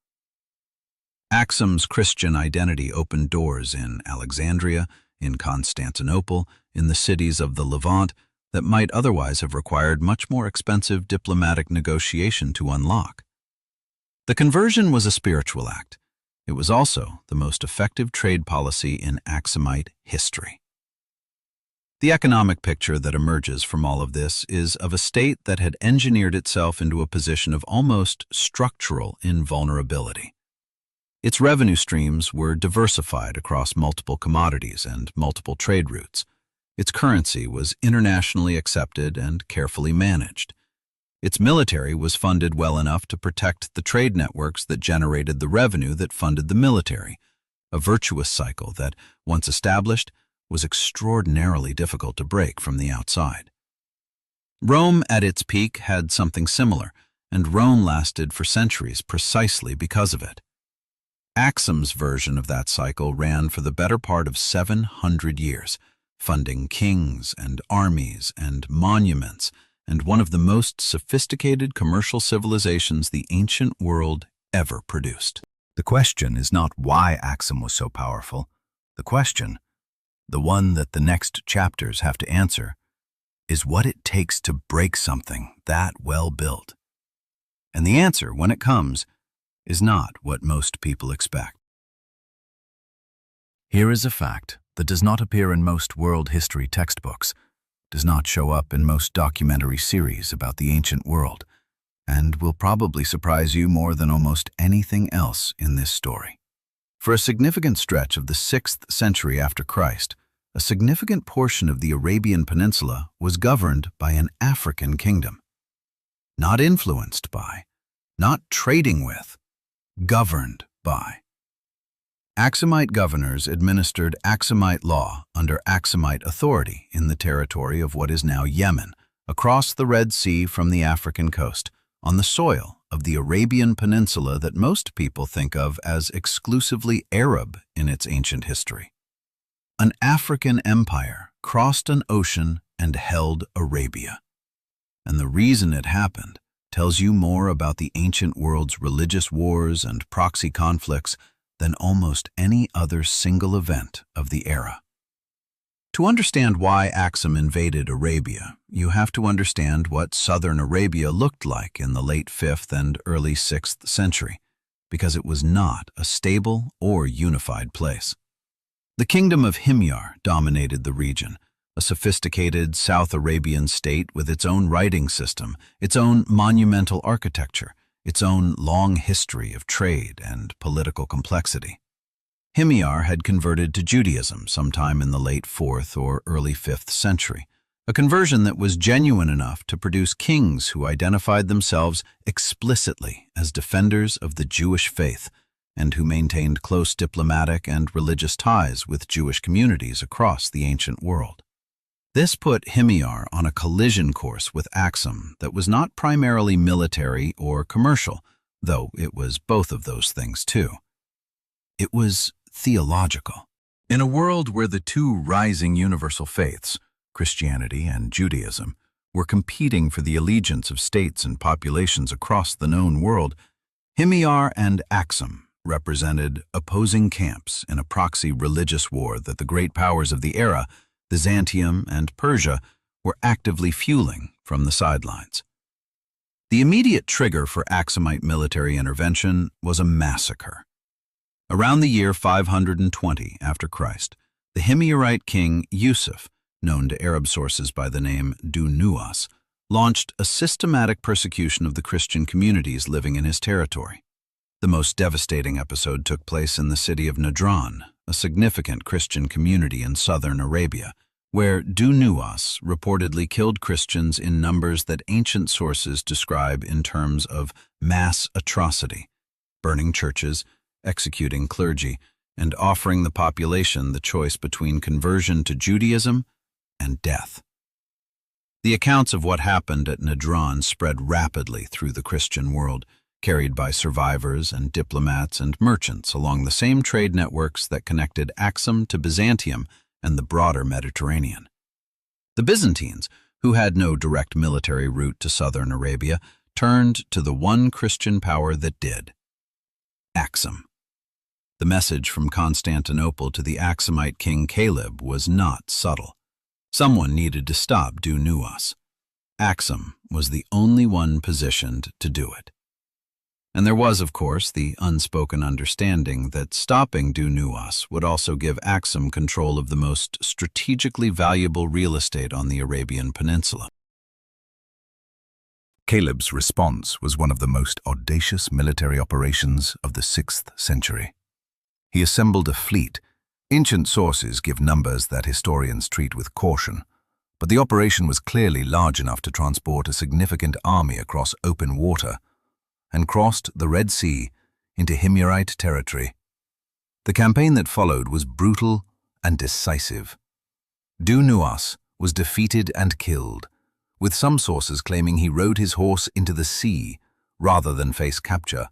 Aksum's Christian identity opened doors in Alexandria, in Constantinople, in the cities of the Levant that might otherwise have required much more expensive diplomatic negotiation to unlock. The conversion was a spiritual act. It was also the most effective trade policy in Aksumite history. The economic picture that emerges from all of this is of a state that had engineered itself into a position of almost structural invulnerability. Its revenue streams were diversified across multiple commodities and multiple trade routes. Its currency was internationally accepted and carefully managed. Its military was funded well enough to protect the trade networks that generated the revenue that funded the military, a virtuous cycle that, once established, was extraordinarily difficult to break from the outside. Rome at its peak had something similar, and Rome lasted for centuries precisely because of it. Aksum's version of that cycle ran for the better part of 700 years, funding kings and armies and monuments, and one of the most sophisticated commercial civilizations the ancient world ever produced. The question is not why Aksum was so powerful. The question, the one that the next chapters have to answer, is what it takes to break something that well built. And the answer, when it comes, is not what most people expect. Here is a fact that does not appear in most world history textbooks, does not show up in most documentary series about the ancient world, and will probably surprise you more than almost anything else in this story. For a significant stretch of the 6th century after Christ, a significant portion of the Arabian Peninsula was governed by an African kingdom. Not influenced by, not trading with, governed by. Aksumite governors administered Aksumite law under Aksumite authority in the territory of what is now Yemen, across the Red Sea from the African coast, on the soil of the Arabian Peninsula that most people think of as exclusively Arab in its ancient history. An African empire crossed an ocean and held Arabia. And the reason it happened tells you more about the ancient world's religious wars and proxy conflicts than almost any other single event of the era. To understand why Aksum invaded Arabia, you have to understand what southern Arabia looked like in the late 5th and early 6th century, because it was not a stable or unified place. The kingdom of Himyar dominated the region, a sophisticated South Arabian state with its own writing system, its own monumental architecture, its own long history of trade and political complexity. Himyar had converted to Judaism sometime in the late 4th or early 5th century, a conversion that was genuine enough to produce kings who identified themselves explicitly as defenders of the Jewish faith and who maintained close diplomatic and religious ties with Jewish communities across the ancient world. This put Himyar on a collision course with Aksum that was not primarily military or commercial, though it was both of those things too. It was theological. In a world where the two rising universal faiths, Christianity and Judaism, were competing for the allegiance of states and populations across the known world, Himyar and Aksum represented opposing camps in a proxy religious war that the great powers of the era, Byzantium and Persia, were actively fueling from the sidelines. The immediate trigger for Aksumite military intervention was a massacre. Around the year 520 after Christ, the Himyarite king Yusuf, known to Arab sources by the name Du-Nuwas, launched a systematic persecution of the Christian communities living in his territory. The most devastating episode took place in the city of Najran, a significant Christian community in southern Arabia, where Du-Nuwas reportedly killed Christians in numbers that ancient sources describe in terms of mass atrocity, burning churches, executing clergy, and offering the population the choice between conversion to Judaism and death. The accounts of what happened at Najran spread rapidly through the Christian world, carried by survivors and diplomats and merchants along the same trade networks that connected Aksum to Byzantium and the broader Mediterranean. The Byzantines, who had no direct military route to southern Arabia, turned to the one Christian power that did: Aksum. The message from Constantinople to the Aksumite king Caleb was not subtle. Someone needed to stop Du-Nuwas. Aksum was the only one positioned to do it. And there was, of course, the unspoken understanding that stopping Du-Nuwas would also give Aksum control of the most strategically valuable real estate on the Arabian Peninsula. Caleb's response was one of the most audacious military operations of the 6th century. He assembled a fleet. Ancient sources give numbers that historians treat with caution, but the operation was clearly large enough to transport a significant army across open water and crossed the Red Sea into Himyarite territory. The campaign that followed was brutal and decisive. Du-Nuwas was defeated and killed, with some sources claiming he rode his horse into the sea rather than face capture,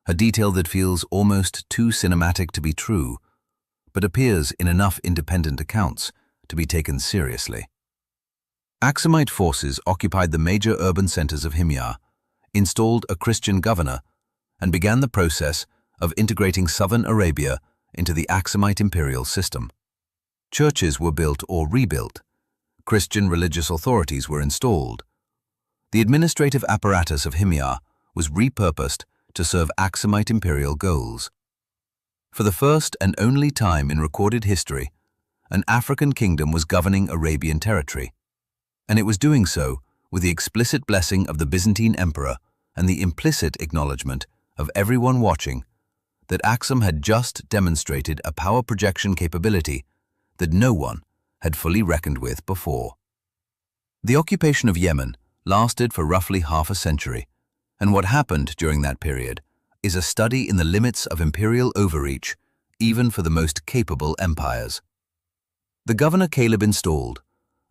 a detail that feels almost too cinematic to be true, but appears in enough independent accounts to be taken seriously. Aksumite forces occupied the major urban centers of Himyar, installed a Christian governor, and began the process of integrating southern Arabia into the Aksumite imperial system. Churches were built or rebuilt. Christian religious authorities were installed. The administrative apparatus of Himyar was repurposed to serve Aksumite imperial goals. For the first and only time in recorded history, an African kingdom was governing Arabian territory, and it was doing so with the explicit blessing of the Byzantine emperor and the implicit acknowledgement of everyone watching that Aksum had just demonstrated a power projection capability that no one had fully reckoned with before. The occupation of Yemen lasted for roughly half a century, and what happened during that period is a study in the limits of imperial overreach, even for the most capable empires. The governor Caleb installed,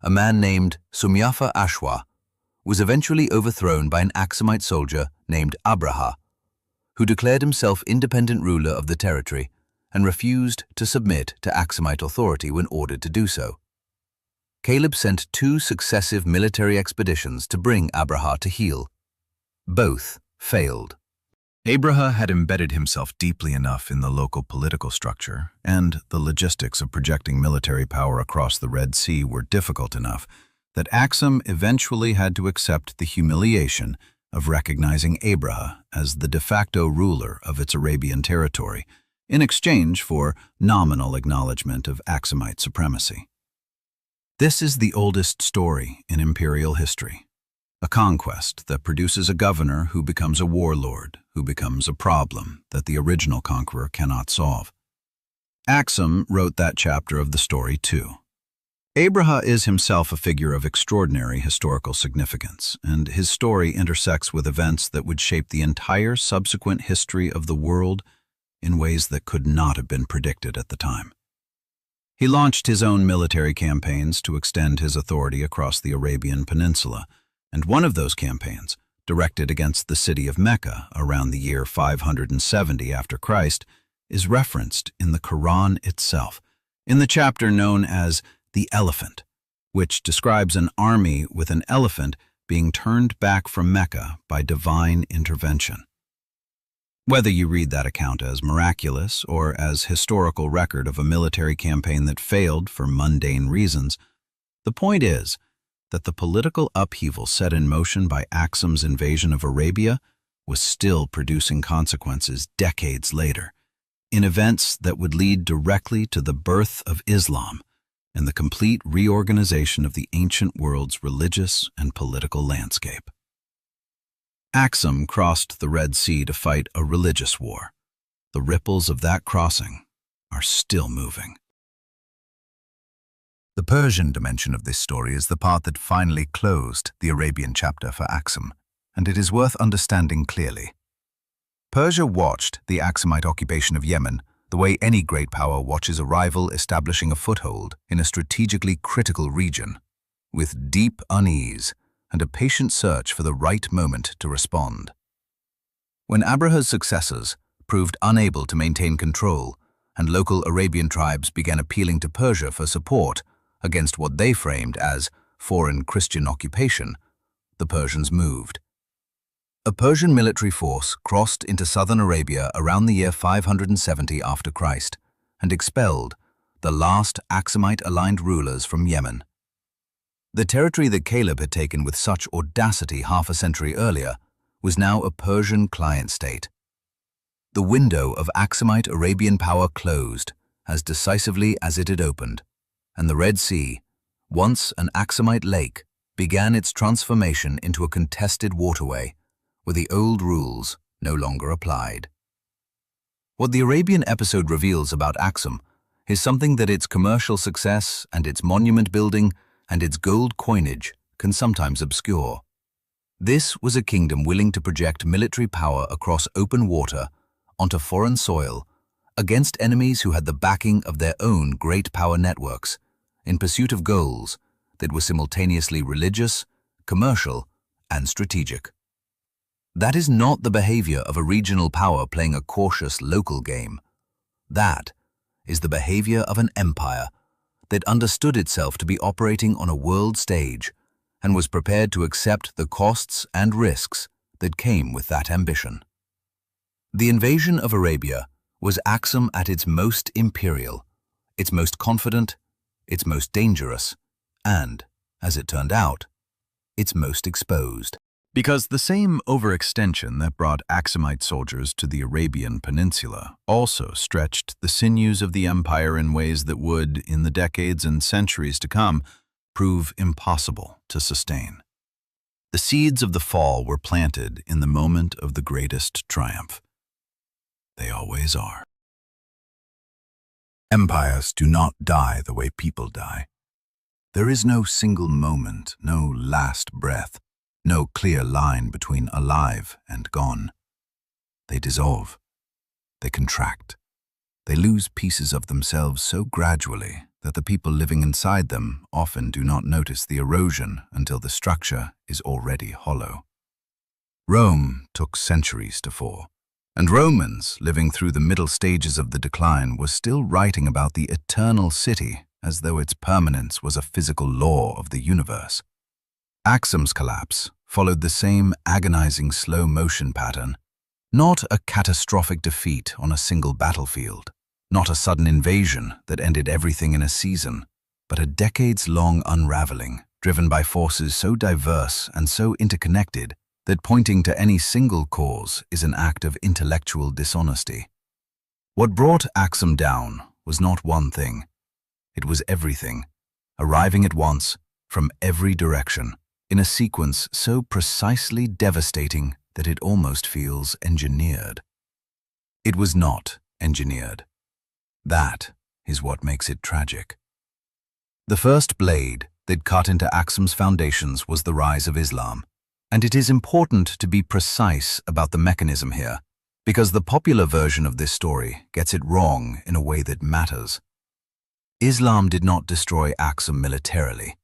a man named Sumyafa Ashwa, was eventually overthrown by an Aksumite soldier named Abraha, who declared himself independent ruler of the territory and refused to submit to Aksumite authority when ordered to do so. Caleb sent 2 successive military expeditions to bring Abraha to heel. Both failed. Abraha had embedded himself deeply enough in the local political structure, and the logistics of projecting military power across the Red Sea were difficult enough that Aksum eventually had to accept the humiliation of recognizing Abraha as the de facto ruler of its Arabian territory, in exchange for nominal acknowledgement of Aksumite supremacy. This is the oldest story in imperial history. A conquest that produces a governor who becomes a warlord, who becomes a problem that the original conqueror cannot solve. Aksum wrote that chapter of the story too. Abraha is himself a figure of extraordinary historical significance, and his story intersects with events that would shape the entire subsequent history of the world in ways that could not have been predicted at the time. He launched his own military campaigns to extend his authority across the Arabian Peninsula, and one of those campaigns, directed against the city of Mecca around the year 570 after Christ, is referenced in the Quran itself, in the chapter known as the elephant, which describes an army with an elephant being turned back from Mecca by divine intervention. Whether you read that account as miraculous or as historical record of a military campaign that failed for mundane reasons, the point is that the political upheaval set in motion by Aksum's invasion of Arabia was still producing consequences decades later, in events that would lead directly to the birth of Islam and the complete reorganization of the ancient world's religious and political landscape. Aksum crossed the Red Sea to fight a religious war. The ripples of that crossing are still moving. The Persian dimension of this story is the part that finally closed the Arabian chapter for Aksum, and it is worth understanding clearly. Persia watched the Aksumite occupation of Yemen the way any great power watches a rival establishing a foothold in a strategically critical region, with deep unease and a patient search for the right moment to respond. When Abraha's successors proved unable to maintain control and local Arabian tribes began appealing to Persia for support against what they framed as foreign Christian occupation, the Persians moved. A Persian military force crossed into southern Arabia around the year 570 after Christ and expelled the last Aksumite-aligned rulers from Yemen. The territory that Caleb had taken with such audacity half a century earlier was now a Persian client state. The window of Aksumite Arabian power closed as decisively as it had opened, and the Red Sea, once an Aksumite lake, began its transformation into a contested waterway where the old rules no longer applied. What the Arabian episode reveals about Aksum is something that its commercial success and its monument building and its gold coinage can sometimes obscure. This was a kingdom willing to project military power across open water onto foreign soil against enemies who had the backing of their own great power networks in pursuit of goals that were simultaneously religious, commercial, and strategic. That is not the behavior of a regional power playing a cautious local game. That is the behavior of an empire that understood itself to be operating on a world stage and was prepared to accept the costs and risks that came with that ambition. The invasion of Arabia was Aksum at its most imperial, its most confident, its most dangerous, and, as it turned out, its most exposed. Because the same overextension that brought Aksumite soldiers to the Arabian Peninsula also stretched the sinews of the empire in ways that would, in the decades and centuries to come, prove impossible to sustain. The seeds of the fall were planted in the moment of the greatest triumph. They always are. Empires do not die the way people die. There is no single moment, no last breath, no clear line between alive and gone. They dissolve. They contract. They lose pieces of themselves so gradually that the people living inside them often do not notice the erosion until the structure is already hollow. Rome took centuries to fall, and Romans living through the middle stages of the decline were still writing about the eternal city as though its permanence was a physical law of the universe. Aksum's collapse followed the same agonizing slow motion pattern, Not a catastrophic defeat on a single battlefield, not a sudden invasion that ended everything in a season, but a decades-long unraveling driven by forces so diverse and so interconnected that pointing to any single cause is an act of intellectual dishonesty. What brought Aksum down was not one thing. It was everything, arriving at once, from every direction, in a sequence so precisely devastating that it almost feels engineered. It was not engineered. That is what makes it tragic. The first blade that cut into Aksum's foundations was the rise of Islam, and it is important to be precise about the mechanism here, because the popular version of this story gets it wrong in a way that matters. Islam did not destroy Aksum militarily.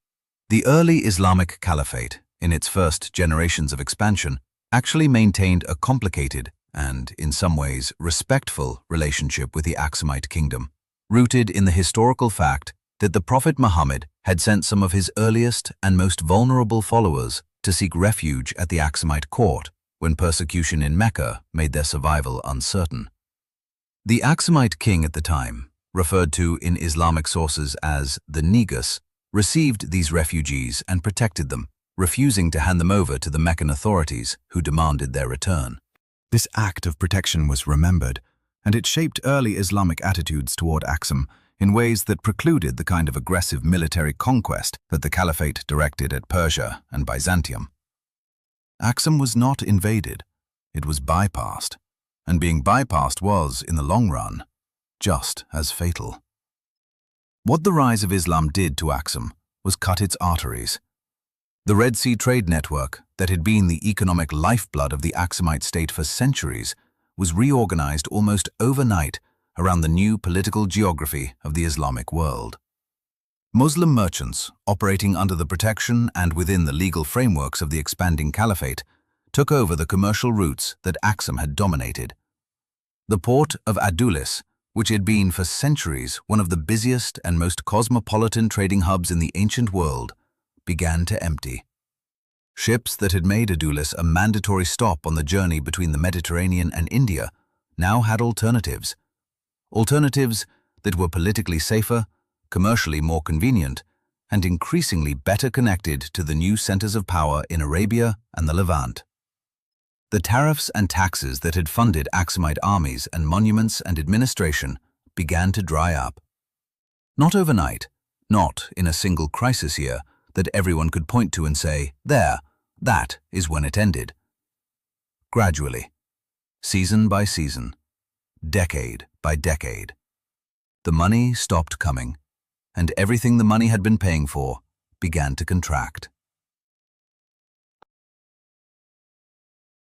The early Islamic Caliphate, in its first generations of expansion, actually maintained a complicated and, in some ways, respectful relationship with the Aksumite kingdom, rooted in the historical fact that the Prophet Muhammad had sent some of his earliest and most vulnerable followers to seek refuge at the Aksumite court when persecution in Mecca made their survival uncertain. The Aksumite king at the time, referred to in Islamic sources as the Negus, received these refugees and protected them, refusing to hand them over to the Meccan authorities who demanded their return. This act of protection was remembered, and it shaped early Islamic attitudes toward Aksum in ways that precluded the kind of aggressive military conquest that the Caliphate directed at Persia and Byzantium. Aksum was not invaded, it was bypassed, and being bypassed was, in the long run, just as fatal. What the rise of Islam did to Aksum was cut its arteries. The Red Sea trade network that had been the economic lifeblood of the Aksumite state for centuries was reorganized almost overnight around the new political geography of the Islamic world. Muslim merchants, operating under the protection and within the legal frameworks of the expanding caliphate, took over the commercial routes that Aksum had dominated. The port of Adulis, which had been for centuries one of the busiest and most cosmopolitan trading hubs in the ancient world, began to empty. Ships that had made Adulis a mandatory stop on the journey between the Mediterranean and India now had alternatives. Alternatives that were politically safer, commercially more convenient, and increasingly better connected to the new centers of power in Arabia and the Levant. The tariffs and taxes that had funded Aksumite armies and monuments and administration began to dry up. Not overnight, not in a single crisis year that everyone could point to and say, there, that is when it ended. Gradually, season by season, decade by decade, the money stopped coming, and everything the money had been paying for began to contract.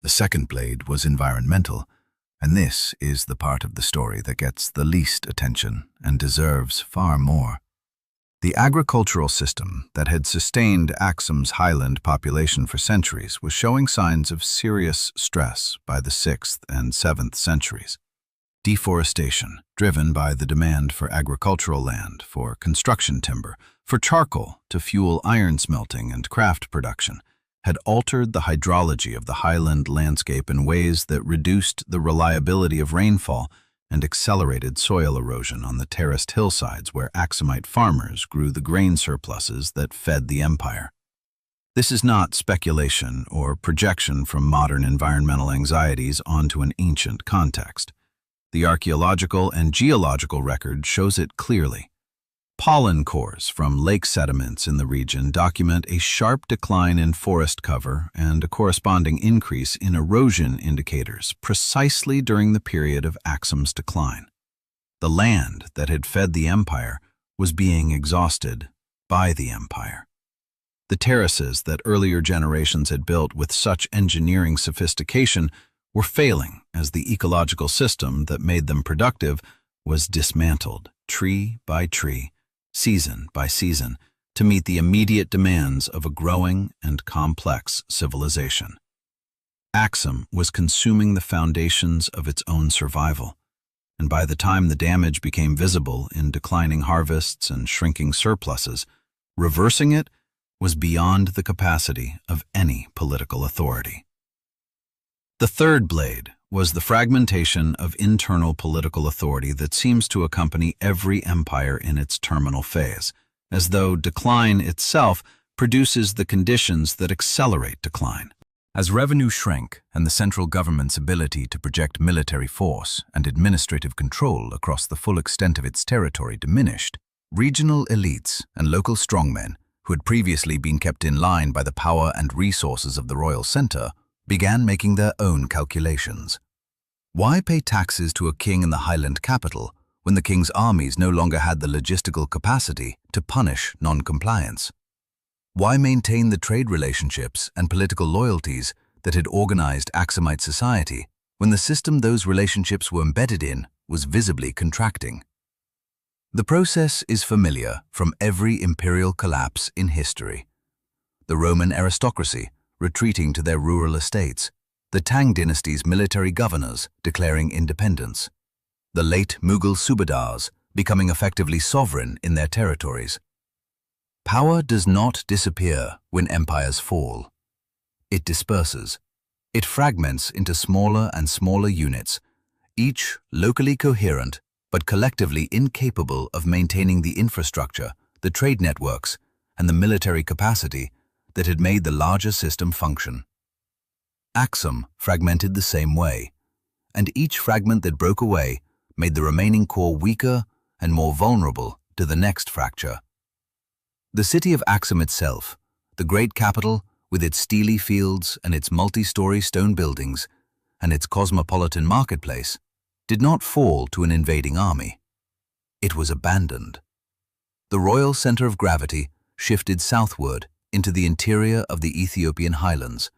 The second blade was environmental, and this is the part of the story that gets the least attention and deserves far more. The agricultural system that had sustained Aksum's highland population for centuries was showing signs of serious stress by the 6th and 7th centuries. Deforestation, driven by the demand for agricultural land, for construction timber, for charcoal to fuel iron smelting and craft production, had altered the hydrology of the highland landscape in ways that reduced the reliability of rainfall and accelerated soil erosion on the terraced hillsides where Aksumite farmers grew the grain surpluses that fed the empire. This is not speculation or projection from modern environmental anxieties onto an ancient context. The archaeological and geological record shows it clearly. Pollen cores from lake sediments in the region document a sharp decline in forest cover and a corresponding increase in erosion indicators precisely during the period of Aksum's decline. The land that had fed the empire was being exhausted by the empire. The terraces that earlier generations had built with such engineering sophistication were failing as the ecological system that made them productive was dismantled, tree by tree, season by season, to meet the immediate demands of a growing and complex civilization. Aksum was consuming the foundations of its own survival, and by the time the damage became visible in declining harvests and shrinking surpluses, reversing it was beyond the capacity of any political authority. The third blade was the fragmentation of internal political authority that seems to accompany every empire in its terminal phase, as though decline itself produces the conditions that accelerate decline. As revenue shrank and the central government's ability to project military force and administrative control across the full extent of its territory diminished, regional elites and local strongmen, who had previously been kept in line by the power and resources of the royal center, began making their own calculations. Why pay taxes to a king in the highland capital when the king's armies no longer had the logistical capacity to punish non-compliance? Why maintain the trade relationships and political loyalties that had organized Aksumite society when the system those relationships were embedded in was visibly contracting? The process is familiar from every imperial collapse in history. The Roman aristocracy retreating to their rural estates, the Tang dynasty's military governors declaring independence, the late Mughal subadars becoming effectively sovereign in their territories. Power does not disappear when empires fall. It disperses. It fragments into smaller and smaller units, each locally coherent but collectively incapable of maintaining the infrastructure, the trade networks, and the military capacity that had made the larger system function. Aksum fragmented the same way, and each fragment that broke away made the remaining core weaker and more vulnerable to the next fracture. The city of Aksum itself, the great capital with its steely fields and its multi-story stone buildings and its cosmopolitan marketplace, did not fall to an invading army. It was abandoned. The royal center of gravity shifted southward into the interior of the Ethiopian highlands,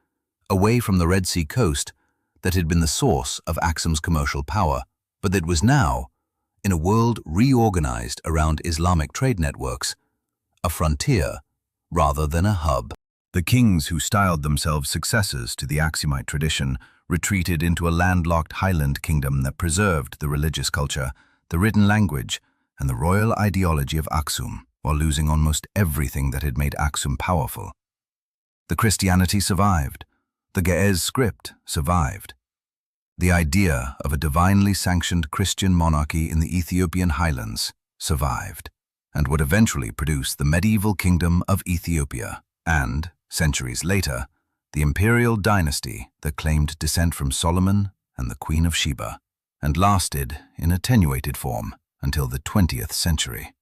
away from the Red Sea coast that had been the source of Aksum's commercial power, but that was now, in a world reorganized around Islamic trade networks, a frontier rather than a hub. The kings who styled themselves successors to the Aksumite tradition retreated into a landlocked highland kingdom that preserved the religious culture, the written language, and the royal ideology of Aksum, while losing almost everything that had made Aksum powerful. The Christianity survived. The Ge'ez script survived. The idea of a divinely sanctioned Christian monarchy in the Ethiopian highlands survived, and would eventually produce the medieval kingdom of Ethiopia and, centuries later, the imperial dynasty that claimed descent from Solomon and the Queen of Sheba, and lasted in attenuated form until the 20th century.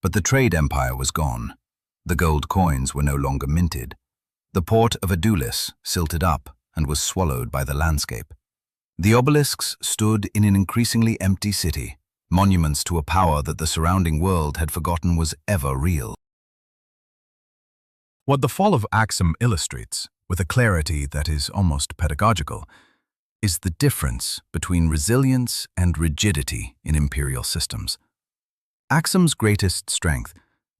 But the trade empire was gone. The gold coins were no longer minted. The port of Adulis silted up and was swallowed by the landscape. The obelisks stood in an increasingly empty city, monuments to a power that the surrounding world had forgotten was ever real. What the fall of Aksum illustrates, with a clarity that is almost pedagogical, is the difference between resilience and rigidity in imperial systems. Aksum's greatest strength,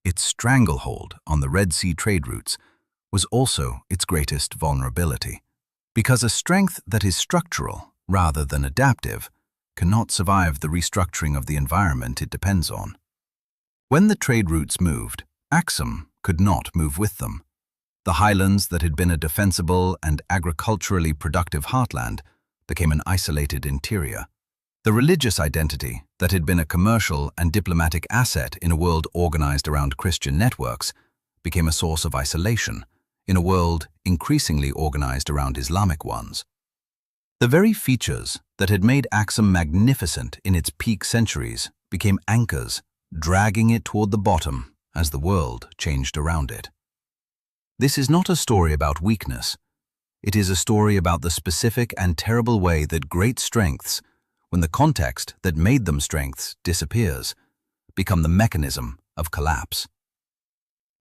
its stranglehold on the Red Sea trade routes, was also its greatest vulnerability, because a strength that is structural rather than adaptive cannot survive the restructuring of the environment it depends on. When the trade routes moved, Aksum could not move with them. The highlands that had been a defensible and agriculturally productive heartland became an isolated interior. The religious identity that had been a commercial and diplomatic asset in a world organized around Christian networks became a source of isolation in a world increasingly organized around Islamic ones. The very features that had made Aksum magnificent in its peak centuries became anchors, dragging it toward the bottom as the world changed around it. This is not a story about weakness. It is a story about the specific and terrible way that great strengths, when the context that made them strengths disappears, become the mechanism of collapse.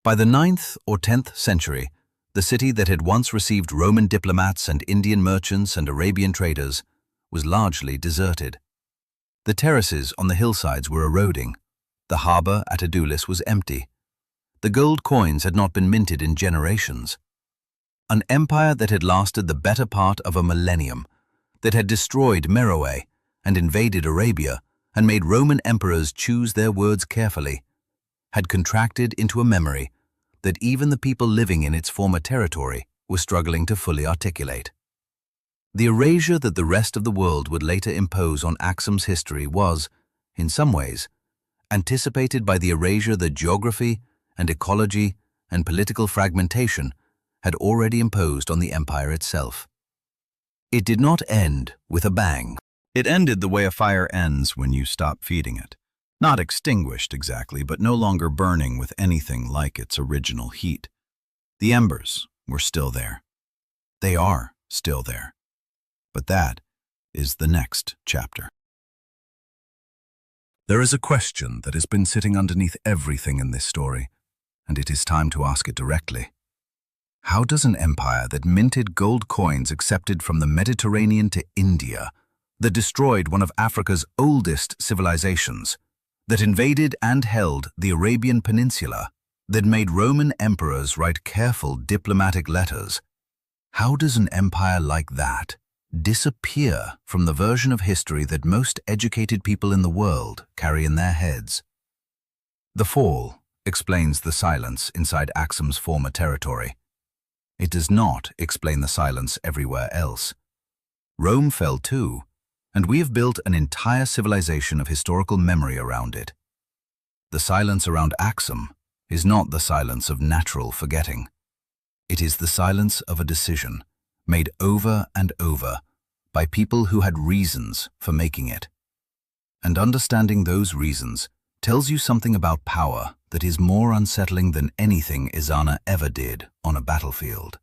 By the 9th or 10th century, the city that had once received Roman diplomats and Indian merchants and Arabian traders was largely deserted. The terraces on the hillsides were eroding. The harbor at Adulis was empty. The gold coins had not been minted in generations. An empire that had lasted the better part of a millennium, that had destroyed Meroë and invaded Arabia and made Roman emperors choose their words carefully, had contracted into a memory that even the people living in its former territory were struggling to fully articulate. The erasure that the rest of the world would later impose on Aksum's history was, in some ways, anticipated by the erasure that geography and ecology and political fragmentation had already imposed on the empire itself. It did not end with a bang. It ended the way a fire ends when you stop feeding it. Not extinguished exactly, but no longer burning with anything like its original heat. The embers were still there. They are still there. But that is the next chapter. There is a question that has been sitting underneath everything in this story, and it is time to ask it directly. How does an empire that minted gold coins accepted from the Mediterranean to India, that destroyed one of Africa's oldest civilizations, that invaded and held the Arabian Peninsula, that made Roman emperors write careful diplomatic letters, how does an empire like that disappear from the version of history that most educated people in the world carry in their heads? The fall explains the silence inside Aksum's former territory. It does not explain the silence everywhere else. Rome fell too, and we have built an entire civilization of historical memory around it. The silence around Aksum is not the silence of natural forgetting. It is the silence of a decision made over and over by people who had reasons for making it. And understanding those reasons tells you something about power that is more unsettling than anything Ezana ever did on a battlefield.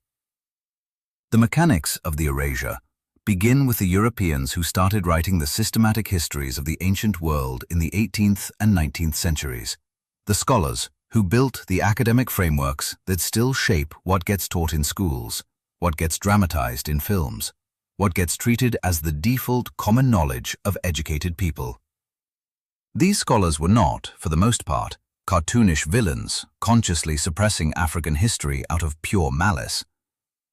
The mechanics of the erasure begin with the Europeans who started writing the systematic histories of the ancient world in the 18th and 19th centuries, the scholars who built the academic frameworks that still shape what gets taught in schools, what gets dramatized in films, what gets treated as the default common knowledge of educated people. These scholars were not, for the most part, cartoonish villains consciously suppressing African history out of pure malice.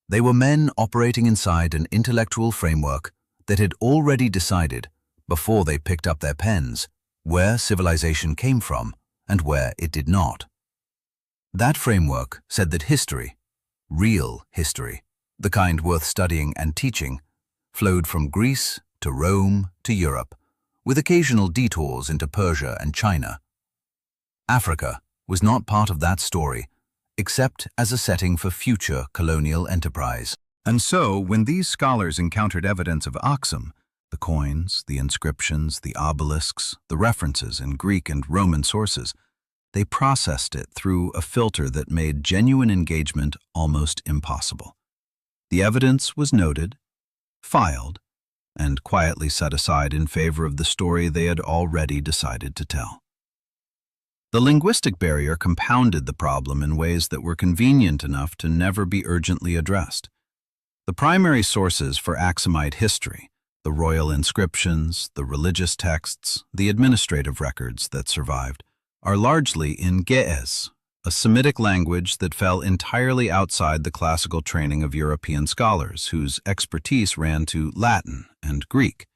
They were men operating inside an intellectual framework that had already decided, before they picked up their pens, where civilization came from and where it did not. That framework said that history, real history, the kind worth studying and teaching, flowed from Greece to Rome to Europe, with occasional detours into Persia and China. Africa was not part of that story, except as a setting for future colonial enterprise. And so, when these scholars encountered evidence of Aksum, the coins, the inscriptions, the obelisks, the references in Greek and Roman sources, they processed it through a filter that made genuine engagement almost impossible. The evidence was noted, filed, and quietly set aside in favor of the story they had already decided to tell. The linguistic barrier compounded the problem in ways that were convenient enough to never be urgently addressed. The primary sources for Aksumite history, the royal inscriptions, the religious texts, the administrative records that survived, are largely in Ge'ez, a Semitic language that fell entirely outside the classical training of European scholars, whose expertise ran to Latin and Greek.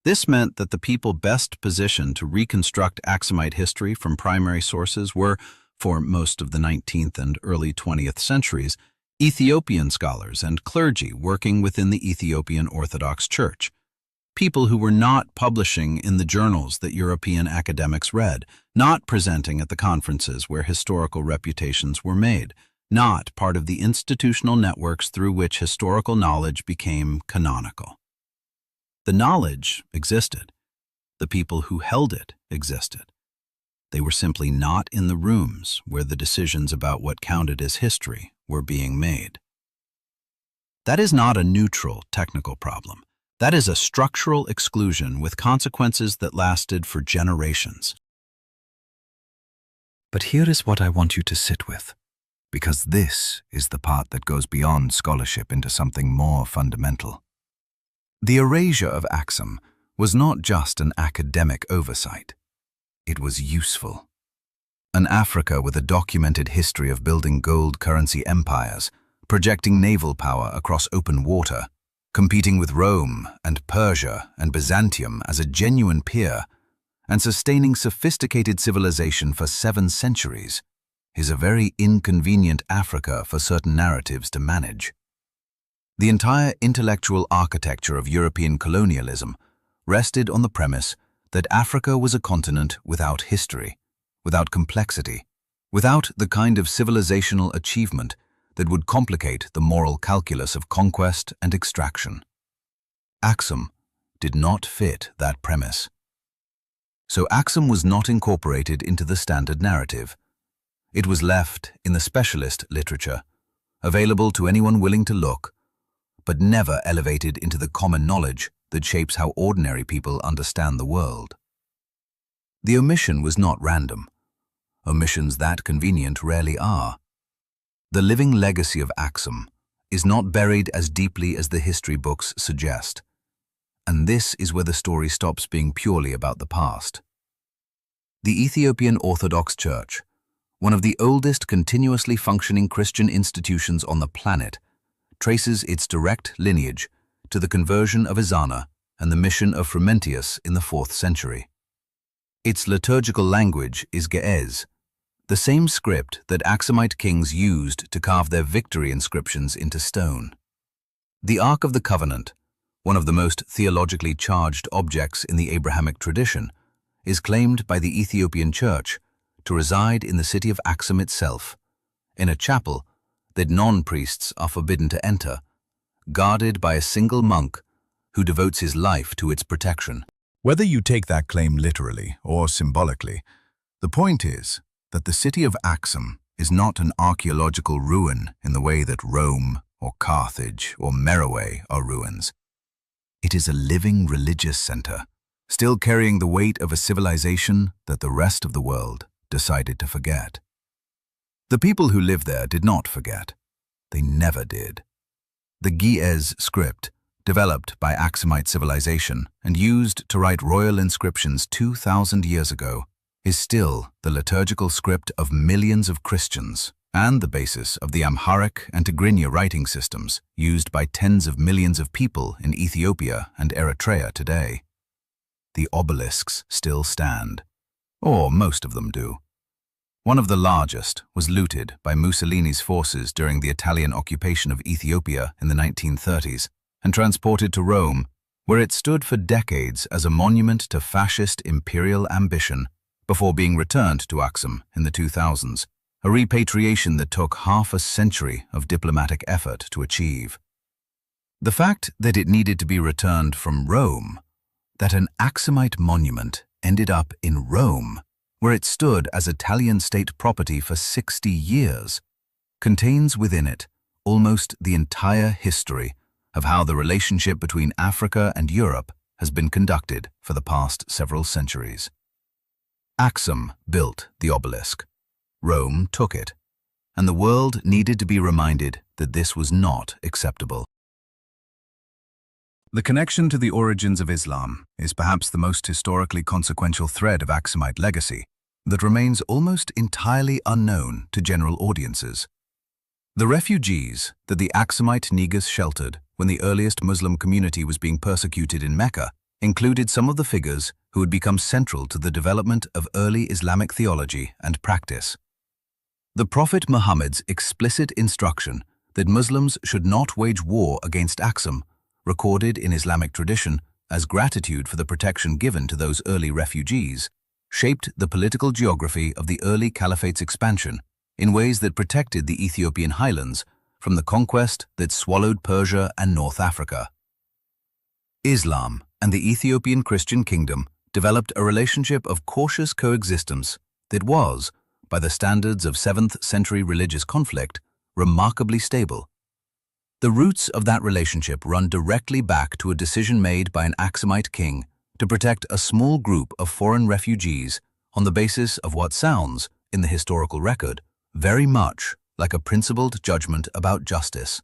This meant that the people best positioned to reconstruct Aksumite history from primary sources were, for most of the 19th and early 20th centuries, Ethiopian scholars and clergy working within the Ethiopian Orthodox Church, people who were not publishing in the journals that European academics read, not presenting at the conferences where historical reputations were made, not part of the institutional networks through which historical knowledge became canonical. The knowledge existed. The people who held it existed. They were simply not in the rooms where the decisions about what counted as history were being made. That is not a neutral technical problem. That is a structural exclusion with consequences that lasted for generations. But here is what I want you to sit with, because this is the part that goes beyond scholarship into something more fundamental. The erasure of Aksum was not just an academic oversight. It was useful. An Africa with a documented history of building gold currency empires, projecting naval power across open water, competing with Rome and Persia and Byzantium as a genuine peer, and sustaining sophisticated civilization for 7 centuries, is a very inconvenient Africa for certain narratives to manage. The entire intellectual architecture of European colonialism rested on the premise that Africa was a continent without history, without complexity, without the kind of civilizational achievement that would complicate the moral calculus of conquest and extraction. Aksum did not fit that premise. So Aksum was not incorporated into the standard narrative. It was left in the specialist literature, available to anyone willing to look, but never elevated into the common knowledge that shapes how ordinary people understand the world. The omission was not random. Omissions that convenient rarely are. The living legacy of Aksum is not buried as deeply as the history books suggest, and this is where the story stops being purely about the past. The Ethiopian Orthodox Church, one of the oldest continuously functioning Christian institutions on the planet, traces its direct lineage to the conversion of Ezana and the mission of Frumentius in the 4th century. Its liturgical language is Ge'ez, the same script that Aksumite kings used to carve their victory inscriptions into stone. The Ark of the Covenant, one of the most theologically charged objects in the Abrahamic tradition, is claimed by the Ethiopian Church to reside in the city of Aksum itself, in a chapel that non-priests are forbidden to enter, guarded by a single monk who devotes his life to its protection. Whether you take that claim literally or symbolically, the point is that the city of Aksum is not an archaeological ruin in the way that Rome or Carthage or Meroë are ruins. It is a living religious center, still carrying the weight of a civilization that the rest of the world decided to forget. The people who lived there did not forget. They never did. The Ge'ez script, developed by Aksumite civilization and used to write royal inscriptions 2,000 years ago, is still the liturgical script of millions of Christians and the basis of the Amharic and Tigrinya writing systems used by tens of millions of people in Ethiopia and Eritrea today. The obelisks still stand, or most of them do. One of the largest was looted by Mussolini's forces during the Italian occupation of Ethiopia in the 1930s and transported to Rome, where it stood for decades as a monument to fascist imperial ambition before being returned to Aksum in the 2000s, a repatriation that took half a century of diplomatic effort to achieve. The fact that it needed to be returned from Rome, that an Aksumite monument ended up in Rome, where it stood as Italian state property for 60 years, contains within it almost the entire history of how the relationship between Africa and Europe has been conducted for the past several centuries. Aksum built the obelisk. Rome took it, and the world needed to be reminded that this was not acceptable. The connection to the origins of Islam is perhaps the most historically consequential thread of Aksumite legacy that remains almost entirely unknown to general audiences. The refugees that the Aksumite Negus sheltered when the earliest Muslim community was being persecuted in Mecca included some of the figures who would become central to the development of early Islamic theology and practice. The Prophet Muhammad's explicit instruction that Muslims should not wage war against Aksum, recorded in Islamic tradition as gratitude for the protection given to those early refugees, shaped the political geography of the early caliphate's expansion in ways that protected the Ethiopian highlands from the conquest that swallowed Persia and North Africa. Islam and the Ethiopian Christian kingdom developed a relationship of cautious coexistence that was, by the standards of 7th century religious conflict, remarkably stable. The roots of that relationship run directly back to a decision made by an Aksumite king to protect a small group of foreign refugees on the basis of what sounds, in the historical record, very much like a principled judgment about justice.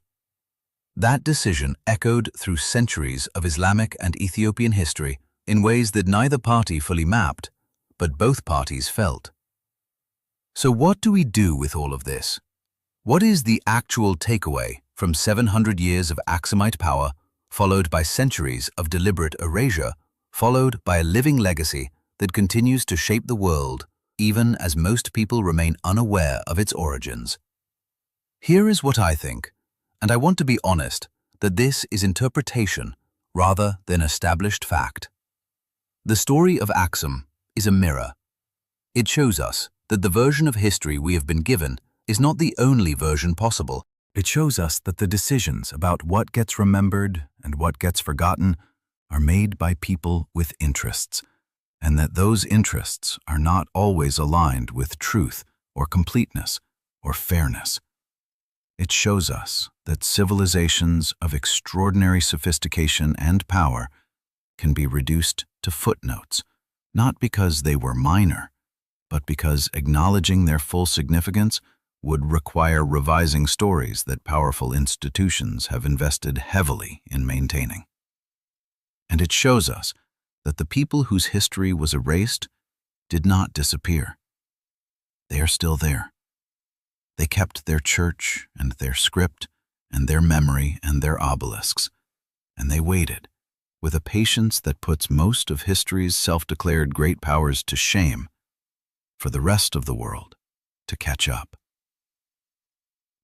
That decision echoed through centuries of Islamic and Ethiopian history in ways that neither party fully mapped, but both parties felt. So what do we do with all of this? What is the actual takeaway from 700 years of Aksumite power, followed by centuries of deliberate erasure, followed by a living legacy that continues to shape the world even as most people remain unaware of its origins? Here is what I think, and I want to be honest that this is interpretation rather than established fact. The story of Aksum is a mirror. It shows us that the version of history we have been given is not the only version possible. It shows us that the decisions about what gets remembered and what gets forgotten are made by people with interests, and that those interests are not always aligned with truth or completeness or fairness. It shows us that civilizations of extraordinary sophistication and power can be reduced to footnotes, not because they were minor, but because acknowledging their full significance would require revising stories that powerful institutions have invested heavily in maintaining. And it shows us that the people whose history was erased did not disappear. They are still there. They kept their church and their script and their memory and their obelisks, and they waited, with a patience that puts most of history's self-declared great powers to shame, for the rest of the world to catch up.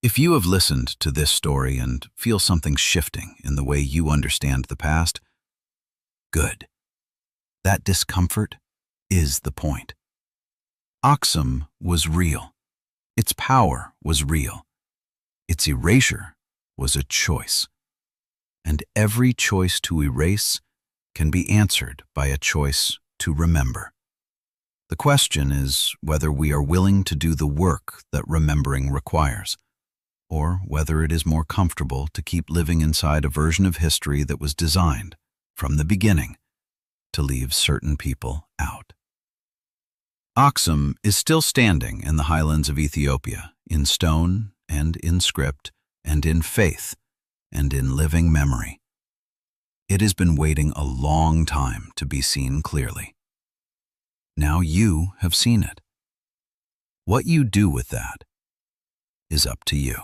If you have listened to this story and feel something shifting in the way you understand the past, good. That discomfort is the point. Aksum was real. Its power was real. Its erasure was a choice. And every choice to erase can be answered by a choice to remember. The question is whether we are willing to do the work that remembering requires, or whether it is more comfortable to keep living inside a version of history that was designed, from the beginning, to leave certain people out. Aksum is still standing in the highlands of Ethiopia, in stone and in script and in faith and in living memory. It has been waiting a long time to be seen clearly. Now you have seen it. What you do with that is up to you.